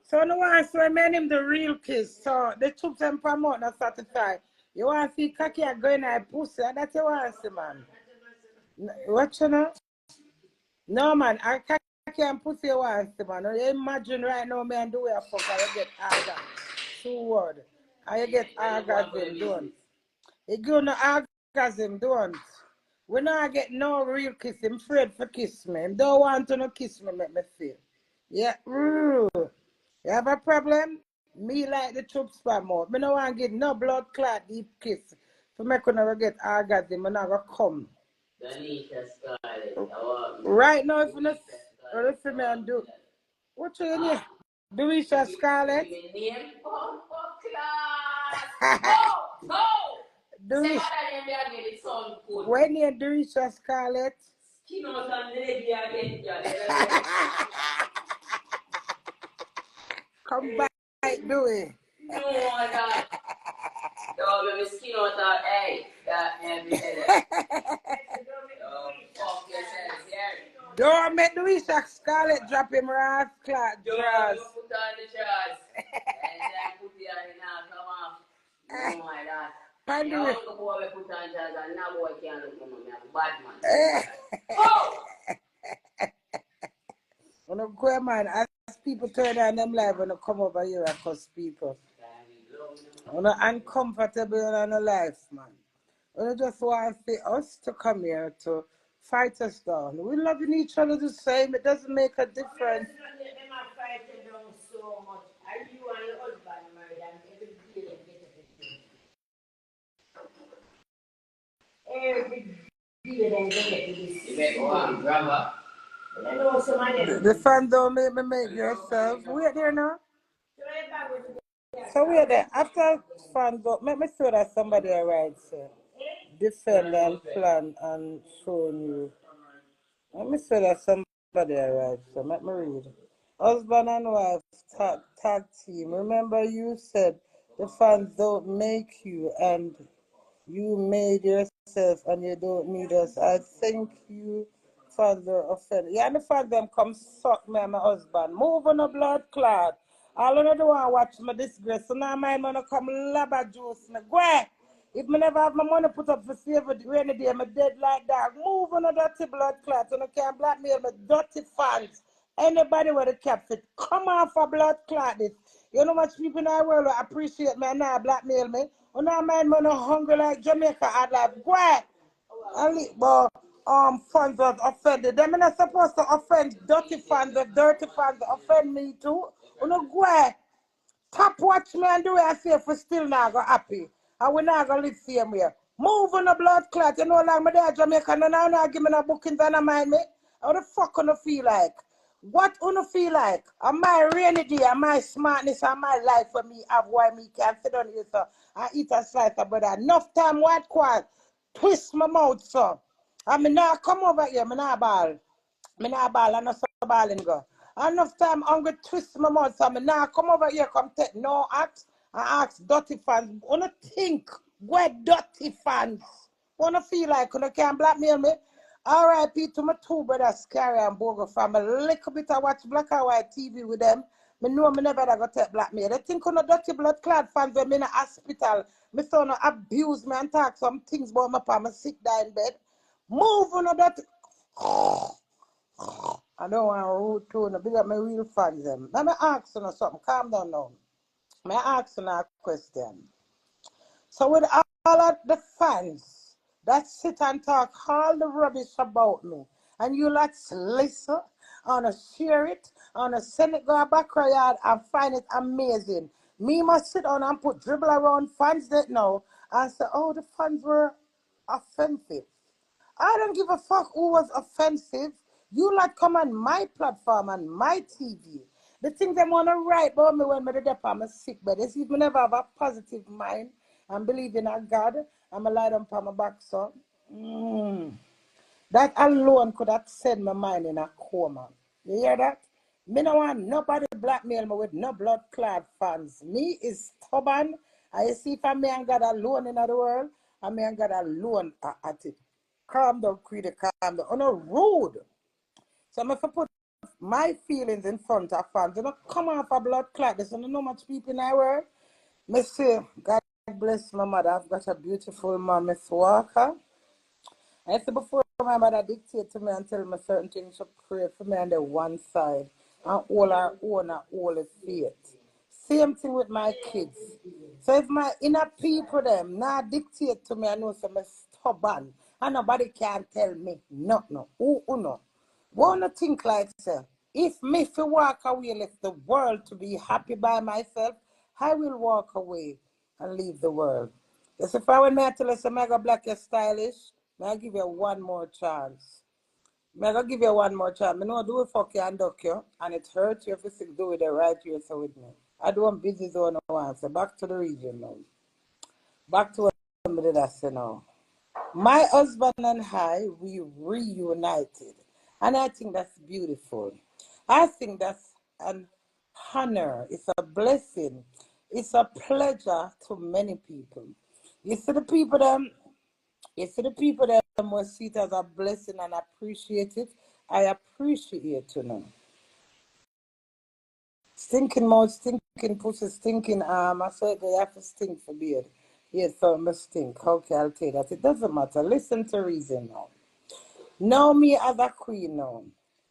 So no one so man him the real kiss. So the troops and promote not satisfied. You want to see cocky going at pussy, that's you want to see, man. What you know? No, man, I can't put your once, man. You imagine right now, man, do a fuck, I get orgasm. 2 words. I get orgasm, don't. You go no orgasm, don't. When I get no real kiss, I'm afraid for kiss me. I don't want to no kiss me, make me feel. Yeah, you have a problem? Me like the troops for more. I don't want to get no blood clot deep kiss. For me, I never get orgasm, I never come. Right now, if you not listen me and do what's your name? Dorisha Scarlett. When you Dorisha Scarlett? Come back, do it. No, God. No, let me skin out that egg. Don't make Dorisha Scarlett drop him right clock drawers. Put on the drawers. And then put it on now, come on. Oh my God. And you want to boy put on drawers and now boy can't look at me. I'm bad man. Oh! When I go, man, as people turn on them live when I come over here and cuss people. I'm uncomfortable in our life, man. I just want us to come here to fight us down. We loving each other the same. It doesn't make a difference. Them are fighting down so much. Are you and your husband married and every day they get this. The fun don't make me make yourself. Wait there now. So wait there. After fun go, make me sure that somebody arrives. Defend and plan and show you. Let me say that somebody arrived, so let me read. Husband and wife tag team. Remember you said The fans don't make you, and you made yourself, and you don't need us. I think you fans are offended. Yeah, and the fans them come suck me and my husband. Move on a blood clot. All of them want to watch my disgrace. So now my man come labba juice me. Go ahead. If me never have my money put up for save the rainy day, I'm dead like that. Move on a dirty blood clot. And I can't blackmail me dirty fans. Anybody with a cap fit, come on for blood clot this. You know much people in our world will appreciate me and now blackmail me. And now my man no hungry like Jamaica I'd like go ahead. But fans was offended. Them not supposed to offend dirty fans. The dirty fans offend me too. You know go ahead. Top watch me and do it and say if we still not go happy. And we not gonna live same way. Move on the blood clot. You know like me there Jamaica and now not give me no bookings and I mind me. How the fuck you feel like? What you feel like? Am my rainy day, am my smartness, and my life for me have why me can sit down here so and eat a slice of bread. Enough time white quad. Twist my mouth so. I mean now come over here, me not ball. Me not ball, I not so balling go. Enough time I'm going to twist my mouth so me now come over here, come take no act and ask dirty fans. Wanna think where dirty fans? Wanna feel like you can't blackmail me? R.I.P. to my two brothers, Carrie and Bogo from a little bit I watch black and white TV with them. Me know me never go take blackmail. They think on a dirty blood clad fans when me in a hospital. Me son abuse me and talk some things about my pa. Me sick die in bed. Move on a dirty. I don't want to rude tone. Big up my real fans them. Let me ask you something. Calm down now. May I ask you a question? So with all of the fans that sit and talk all the rubbish about me, and you let's listen, and share it, and send it go back yard and find it amazing. Me must sit down and put dribble around fans that know and say, oh, the fans were offensive. I don't give a fuck who was offensive. You like come on my platform and my TV. The things I want to write about me when I'm on my sick bed. If me never have a positive mind and believe in a God, I'm a lie down on my back, so. That alone could have sent my mind in a coma. You hear that? Me no want nobody blackmail me with no blood clot fans. Me is stubborn. I see if I me and God alone in the world, I me and God alone at it. Calm down, Queenie, calm down. On a rude. So I'm if I put my feelings in front of fans. You know, come off a blood clot. There's not know much people in our world. Me say, God bless my mother. I've got a beautiful mom, Miss Walker. I said before my mother dictate to me and tell me certain things, she pray for me on the one side and all our own and all the faith. Same thing with my kids. So if my inner people them not dictate to me, I know some stubborn and nobody can tell me no. Who no. Wanna think like sir. If me fi walk away, let the world to be happy by myself, I will walk away and leave the world. Yes, if I were me tell us Mega Black is stylish, may I give you one more chance. May I give you one more chance. I know do it fuck you and duck you, and it hurts you if you do it the right way so with me. I do want busy zone one. So back to the region now. Back to what I did I say now. My husband and I, we reunited. And I think that's beautiful. I think that's an honor. It's a blessing. It's a pleasure to many people. You see the people that must see it as a blessing and appreciate it. I appreciate it, you know. Stinking mouth, stinking pussy, stinking arm. I said they have to stink for beard. Yes, so I must stink. Okay, I'll tell you that. It doesn't matter. Listen to reason now. Now me as a queen now,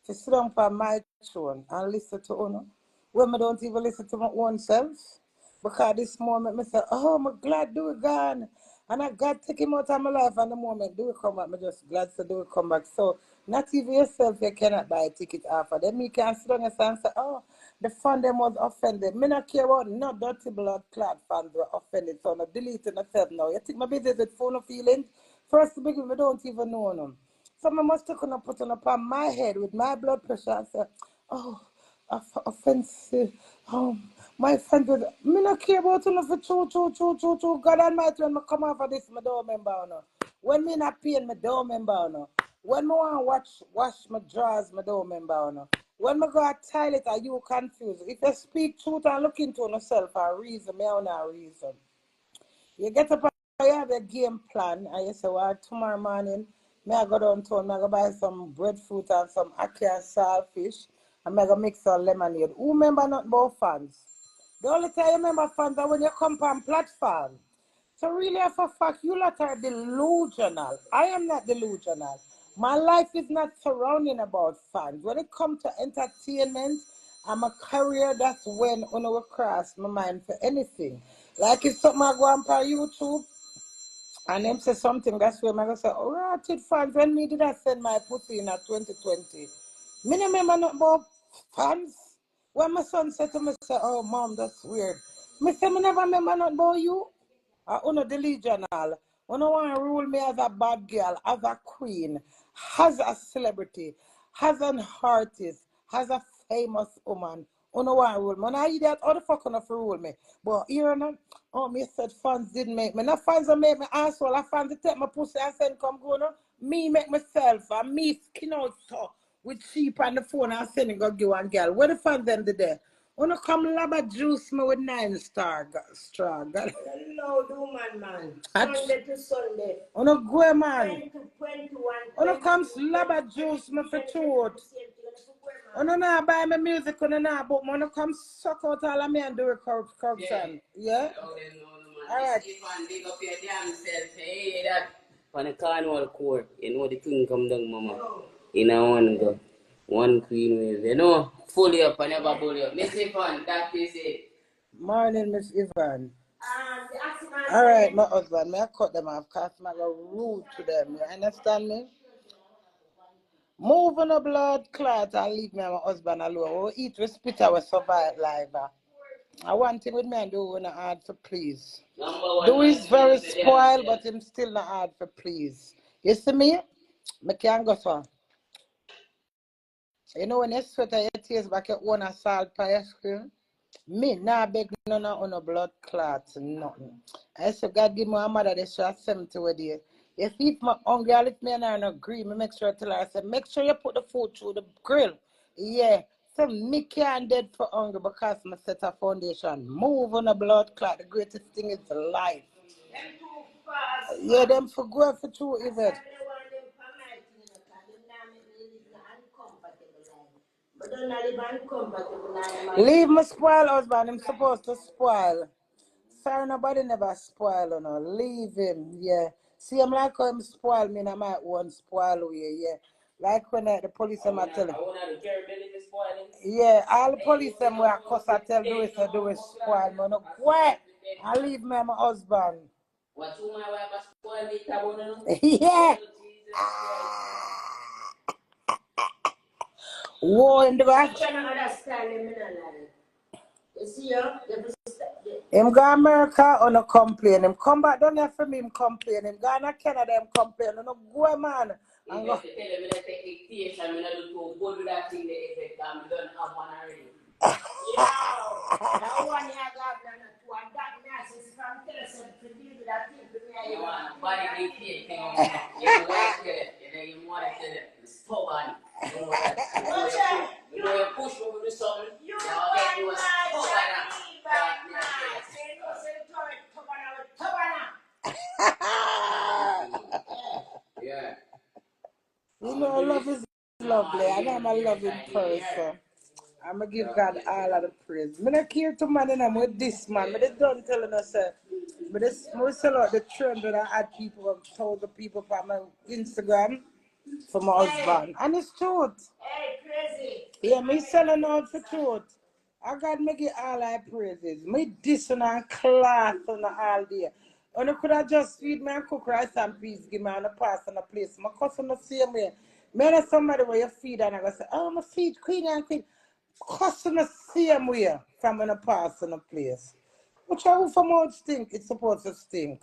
to sit down for my throne and listen to Uno, when I don't even listen to my own self. Because this moment I say, oh, I'm glad do it gone. And I God take him out of my life and the moment do it come back, I'm just glad to do it come back. So not even yourself you cannot buy a ticket off of them. Me can sit down and say, oh, the fan them was offended. Me not care about no dirty blood clot fans were offended. So I'm deleting myself now. You think my business with phone of feelings? First to begin, I don't even know them. So I must take on put on upon my head with my blood pressure and say, oh, offensive. My friend was, me not care about you for true. God Almighty, when I come out of this, I don't remember. No. When me not pain, I don't remember. No. When I want to wash my drawers, I don't remember. No. When I go to the toilet, are you confused? If you speak truth and look into yourself a reason, I don't know a reason. You get up and you have a game plan, and you say, well, tomorrow morning, I go downtown, I go buy some breadfruit and some ackee and saltfish, and I go mix some lemonade. Who remember nothing about fans? The only time you remember fans is when you come on platform. So really, for a fact, you lot are delusional. I am not delusional. My life is not surrounding about fans. When it comes to entertainment, I'm a career. That's when I will cross my mind for anything. Like if something I go on per YouTube and them say something, that's where I'm going to say, oh, rotted fans, when me did I send my pussy in 2020? Me no remember nothing about fans. When my son said to me, say, oh, mom, that's weird. Me say, me never remember nothing about you. Uno delusional. Uno want to rule me as a bad girl, as a queen, as a celebrity, as an artist, as a famous woman. Uno want to rule me. When I idiot, how the fuck uno rule me? But here, me said fans didn't make me. No fans don't make me asshole. I fans take my pussy and send come go, no? Me make myself, and me skin out so with sheep on the phone and send it go give one girl. Where the fans them today? Wanna come laba juice me with 9-star straw. Hello, do man. Sunday to Sunday. Wanna go man. 20 to 21. Wanna come laba juice me for truth. Wanna not buy me music, wanna not book. Wanna come suck out all of me and do a corruption. Yeah? Alright. Big up your damn self. Hey, that. On the carnival court, you know the thing come down, mama. In a one go. One queen wave, you know, fully up and never bully up. Miss Yvonne, that is it. Morning, Miss Yvonne. Alright, my husband, may I cut them off because I go rude to them. You understand me? Move on the blood clot and leave me and my husband alone. We'll eat with spit our survive life. I want him with me and do not hard for please. Do is very spoiled, but him still not hard for please. You see me? I can't go so. You know when you sweat your tears back your own assault by your screen? Me, nah beg none on no blood clots, nothing. I said, God give me a mother that she has 70 with you. If my hungry, I let me and I agree, me make sure I tell her, I said, make sure you put the food through the grill. Yeah. So me can't dead for hunger because I set a foundation. Move on the blood clot. The greatest thing is life. Yeah, them for go for true, is it? Leave my spoil husband, I'm supposed to spoil. Sorry, nobody never spoil, you know. Leave him, yeah. See, I'm like how him spoil me, and I might want spoil you, yeah. Like when the police them are telling. Yeah, all the police them were cuss I tell do it spoil me. No, quiet. I leave me and my husband. Yeah. Whoa, in the back. Him go America on a complain. Him come back down there for me, him complain. Him go to Canada, him complain. No go man. And go. Yeah. You know, love is lovely, and I'm a loving person. I'm going to give God all of the praise. I don't care to man, and I'm with this man. I don't telling us, I sell out the trend that I had people, 1,000 people on my Instagram for my husband. And it's truth. Hey, crazy. Yeah, me selling out for truth. I got me get all I praises. Me this and class on all day. And I could have just feed me and cook rice and peas, give me on a pass on a place. My cousin the same way. Me and somebody where you feed and I go say, oh, my feed Queenie and Queenie. Cousin the same way from in a pass on a place. Which I will from out stink, it's supposed to stink.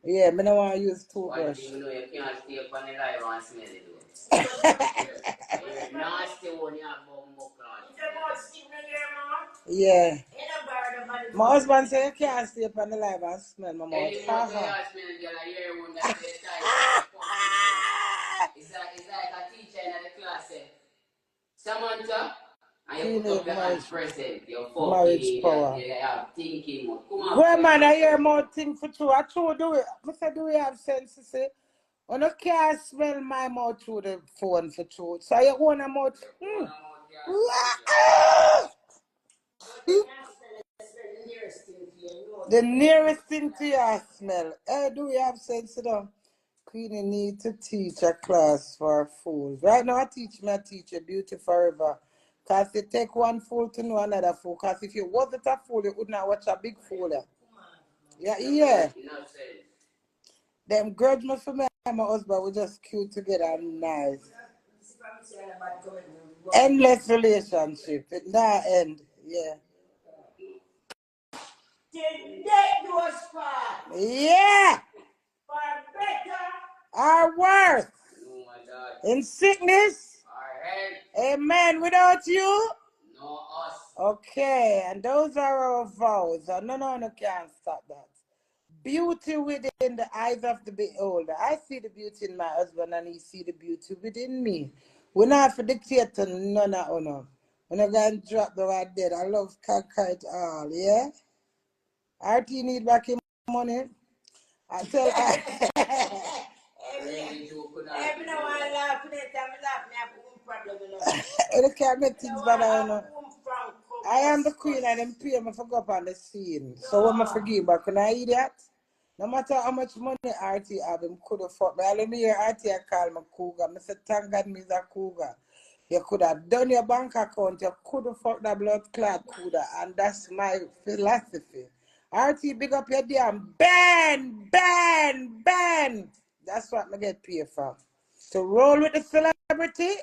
Yeah, me don't want to use toothbrush. You know you can't stay up on the live and smell it though. You're nasty when you have bumbo cloth. Yeah. My husband said you can't stay up on the live and smell my mouth. It's Samantha, and you Queenie, put up your hands present. You're marriage fucking power. idiot. You have thinking mode. Come on. Well, man, I hear more thing for true. I true do it. I say, do we have sense to say? I no can't smell my mouth through the phone for true. So you own a mouth. The nearest thing to your smell. Hey, do we have sense to them? Queenie need to teach a class for fools. Right now, I teach a beauty forever. Because it take one fool to know another fool. Because if you wasn't a fool, you would not watch a big fool. Yeah. Them grudge me for me and my husband. We just cute together and nice. Endless relationship. It not end. Yeah. Yeah. For better Our worth. In sickness. Amen. Without you. No us. Okay. And those are our vows. No can't stop that. Beauty within the eyes of the beholder. I see the beauty in my husband and he see the beauty within me. We're not for dictate to none of us. When I go and drop the right dead, I love conquer it all, yeah? RT need back him money. I tell every now and laughing at them, laughing at one problem. you can't make things better. I am the queen and them pay me for go up on the scene. So when I forgive back, can I eat that? No matter how much money RT have, him could have fucked me. I let me hear RT call me cougar. I said, thank God me is a cougar. You could have done your bank account. You could have fucked that blood clot cougar. And that's my philosophy. RT, big up your damn Ben. That's what I get paid for. To roll with the celebrity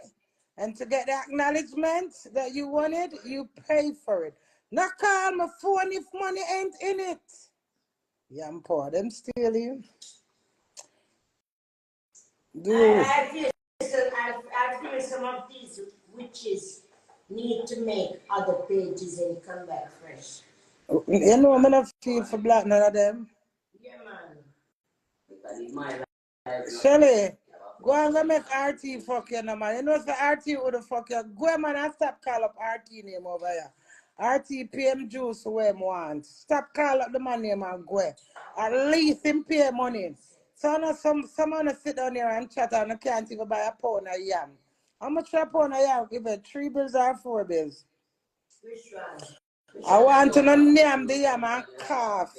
and to get the acknowledgement that you wanted, you pay for it. Not call my phone if money ain't in it. Yeah, I'm poor. Them steal you. I feel some of these witches need to make other pages and come back fresh. You know, I'm not feel for black none of them. Yeah, man. Shelly, go and go make RT fuck you, no man. You know, if the RT would have fuck you, go man and stop call up RT name over here. RT pay him juice where him want. Stop call up the man name and go. At least him pay money. So now someone sit down here and chat and I can't even buy a pound of yam. How much for a pound of yam? Give it 3 bills or 4 bills? Which one? I want to know name the yam and cough.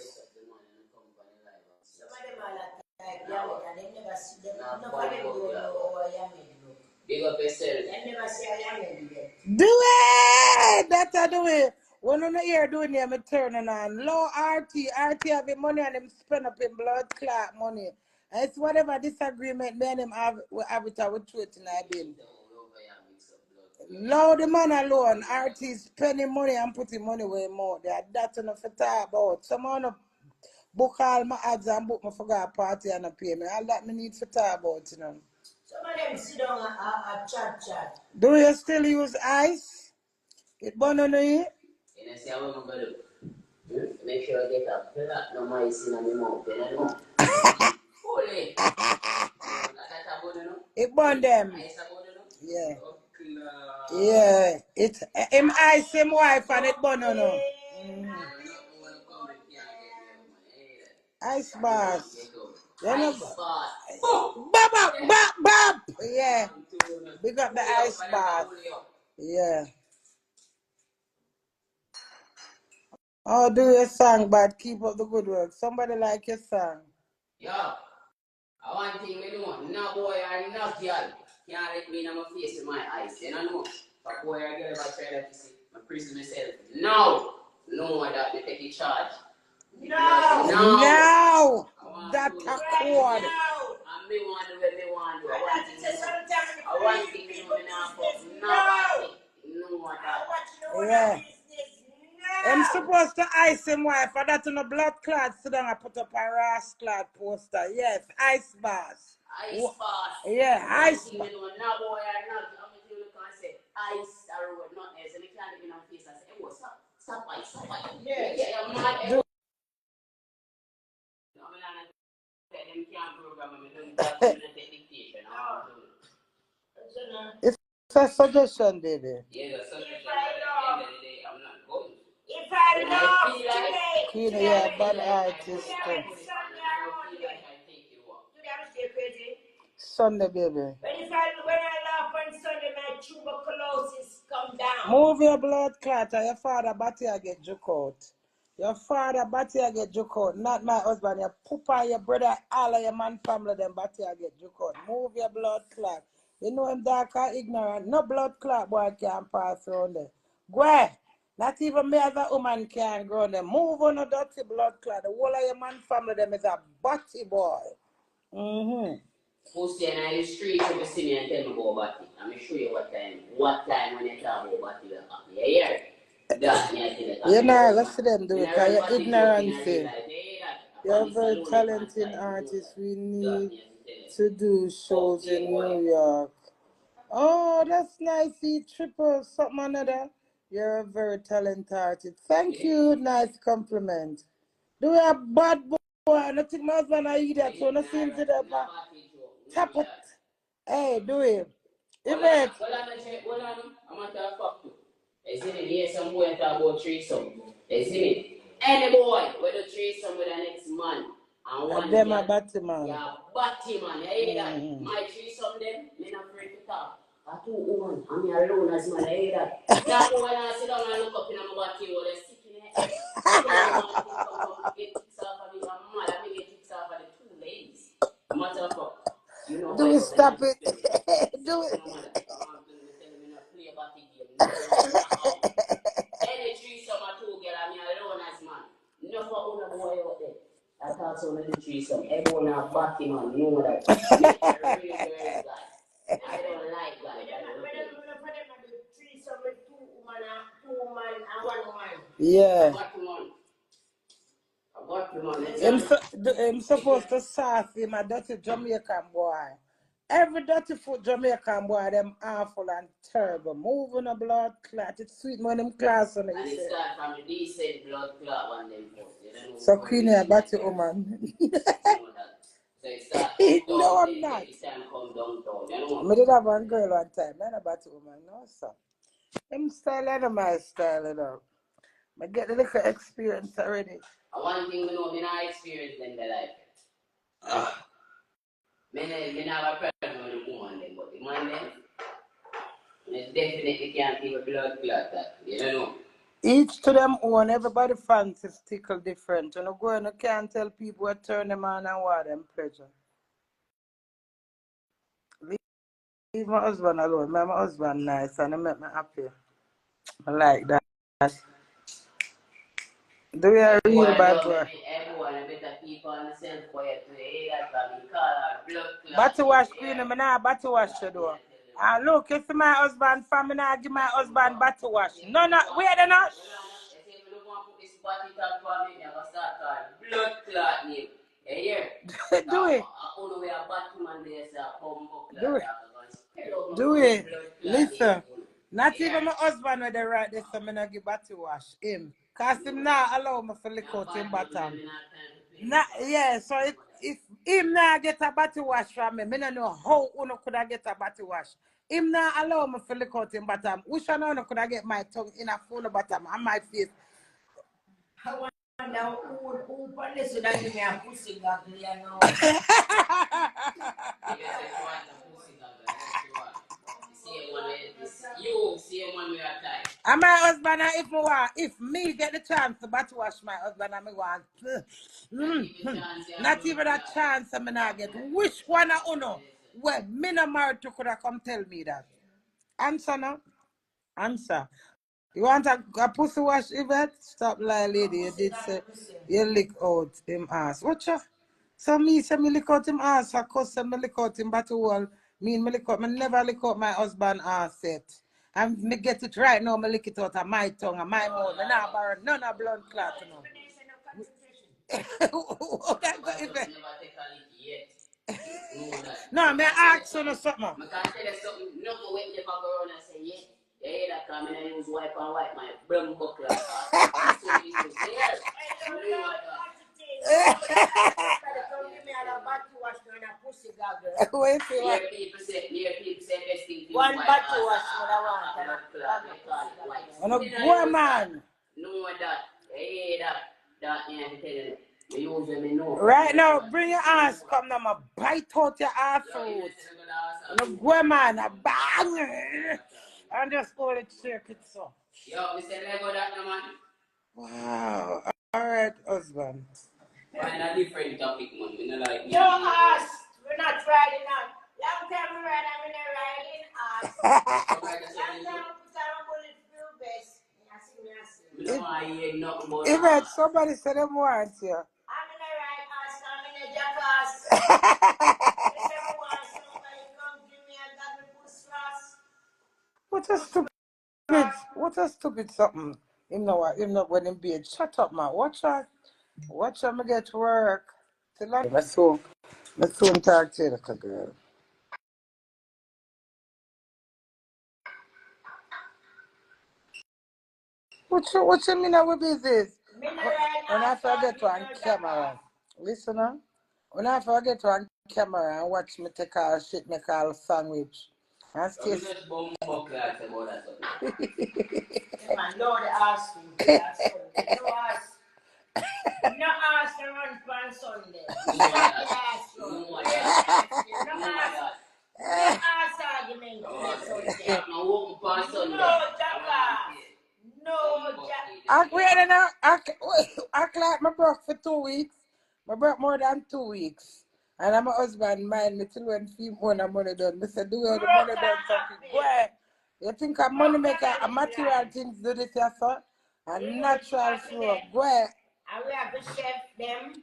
Some of them are like Yamid, and they never see them. Nobody don't know how Yamid look. Big up yourself. They never see a Yamid yet. Do it! That's how do it. When I'm here doing it, I'm turning on. Low RT. RT have the money and him spend up in blood clot money. And it's whatever disagreement me and him have it with truth in our bin. Low the man alone. RT spending money and putting money where more. That's enough to talk about. Someone book all my ads and book my forgot party and a pay me. All that me need to talk about, you know. Some of them sit down and chat. Do you still use ice? It burn on you? And I say, I'm going to do. Make sure I get a platinum ice in my mouth. Then I know. Holy. It burn them. Yeah. Yeah. It him ice him wife and it burn on her. Ice bath. Ice bath. Bop. Yeah. Big up the ice bath. Yeah. Oh, do your song, but keep up the good work. Somebody like your song. Yo, I want thing me know. No boy or no girl can't let me in my face with my eyes. You know? A boy or girl ever try that to see. I prison myself. No more that they take in charge. No. That a cord. And me want to do what me want to do. I want thing me know me now fuck nobody. No more that. Yeah. I'm supposed to ice him wife, and that in a blood clot, sit down and put up a ras clot poster. Yes, ice bath. Ice bath. Yeah, ice bath. No boy or not. I'm going to look and say, ice or what, not else. And they can't even on face and say, hey, what's up? Stop ice. Yeah, you're mad. Them can't program me. Don't take dictation. If It's a suggestion, baby. Yeah, the suggestion. At the end of the day, I'm not going to. If I love today, Queenie, you're a bad artist. Sunday, baby. When I laugh on Sunday, my tuberculosis come down. Move your blood clot or your father body I get juke out. Your father body I get juke out. Not my husband. Your papa, your brother, all of your man family, them body I get juke out. Move your blood clot. You know him dark and ignorant. No blood clot boy can pass around there. Go. Not even me as a woman can go there. Move on a dirty blood clot. The whole of your man family them is a body boy. Pussy and I street to the city and tell me about Batty. I'm going to show you what time when you talk about Batty will happen. You hear? You know, let's see them do it because you're ignorant. You're a very talented artist. We need to do shows in New York. Oh, that's nice. See, triple something another. You're a very talented artist. Thank you. Nice compliment. Do we have bad boy? I think my husband I eat that. So no seems to the tap it. Hey, do it. If it. Hold on. I'm going to talk to you. You see me? Here's some boy talk about threesome. You see me? Any boy with a threesome with the next man. And one them a batty man. Yeah, batty man. You hear that? My threesome them, me not afraid to talk. I two woman, I'm here alone as man. You hear that? Now when I sit down and look up in my batty, well, they're sick in the head. Come get kicks off of me. I'm mad. I get kicks off of the two ladies. Matter of fact, you know. Do it, stop it. Do it. Any threesome I two girl, I'm alone as man. No for other boy out there. That's also not the threesome. Everyone are batty man, you know that. Really very glad. I don't like that. Threesome with two woman and one woman. Yeah. I'm supposed to sauce him a dirty Jamaican boy. Every dirty foot Jamaican boy, them awful and terrible. Moving a blood clot. It's sweet when them class on it. And it starts from the decent blood clot on them first. So Queenie, a batty woman. So it starts no, I'm not. I did have one girl one time. I'm a batty woman. No, sir. Them style and my style, you know. I get the little experience already. One thing we know, I experience in the life. I have a problem with the woman, but the man, they definitely can't give a blood clot that. You don't know. Each to them own. Everybody fancies tickle different. You know, go and you can't tell people what turn them on and what them pleasure. Leave my husband alone. My husband nice and he make me happy. I like that. Do we a real bad boy? Batty wash Queen, I'm not batty wash you do. And look, if my husband family, I give my husband batty wash. No, wait a minute. Blood clot name. Do it. Do it. Listen. Not even my husband with the right this, so I'm not give batty wash him. Because him not allow me to lick out him bottom. Yeah, so if him not get a batty wash from me, I don't know how uno could I get a batty wash. Him not allow me to lick out him bottom. Which one uno could I get my tongue in a full bottom and my face? I wonder who put this so that give me a pussy goggle, you know. You see one way I die. And my husband, if me get the chance to batty wash my husband, I want not even a chance I not get. Which one I uno? Well, me not married to could have come tell me that. Answer now. Answer. You want a pussy wash, Yvette? Stop lying, lady. You did say you lick out him ass. What you? So me say me lick out him ass. Of course, say me lick out him batty wall. Me lick out. Me never lick out my husband ass yet. And me get it right now. Me lick it out of my tongue and my mouth. Me not borrow none of blood clot. No, me ask you something. I can't tell you something. No go wait the back around and say, yeah. Yeah, that come in and use wipe my brown buckler. One and batty wash what I want. On a boy man. No that. Hey that yeah, tell you. Me use them know. Right now, bring your ass come now, my bite out your ass root. On a boy man, a bang. And just hold it circuit so. Yo, me say Lego that no man. Wow. Alright, husband. Find a different topic, man. We not like Yo, ass. We're not riding on. Long time we ride, I'm in a riding ass. Long time we put on a bulletproof vest. I see. We don't want to hear nothing about Even that. somebody said they want you. I'm in a ride ass, I'm in a jackass. If ever want somebody come give me a double push loss. What a stupid something. Him know when him be shut up man. Watch out me get to work. My soon talk to you, little girl. What you mean our business? When I forget to on camera. Listen now. When I forget to on camera and watch me take all shit, make all sandwich. And So we stay. just bomb up like about that something. Man, Lord ask me for that Sunday. No ask to run for Sunday. No that. No ask argument for Sunday. No, Jacka. No, Jacka. I like my broke for 2 weeks. My broke more than 2 weeks. And my husband mind me till when few more the money done. I said, do all the money done something. Boy, you think a money maker, a material things do this here, sir? A natural flow. Boy. And we have to chef them.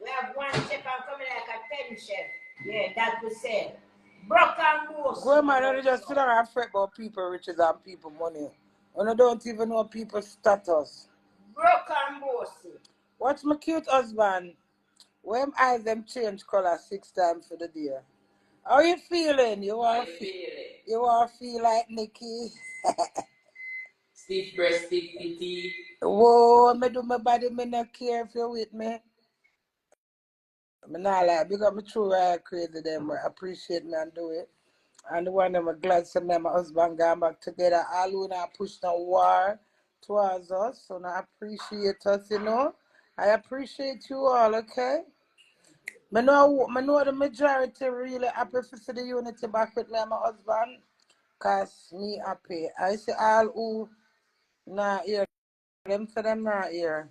We have one chef and coming like a 10 chef. Yeah, that we say. Broke and most. Go man, you just sit down and fret about people riches and people money. You don't even know people's status. Broke and bossy. What's my cute husband? When eyes them change color 6 times for the day. How you feeling? You want feel like Nikki? Stiff breast, stiff titty. Whoa, me do my body, me not care if you're with me. Me not like, because me true right crazy them, I appreciate me and do it. And the one I'm glad to me and my husband gone back together. All who not push no war towards us. So I appreciate us, you know. I appreciate you all, okay? I know the majority really happy to see the unity back with me and my husband. Because me happy. I see all who not here, them say them not here.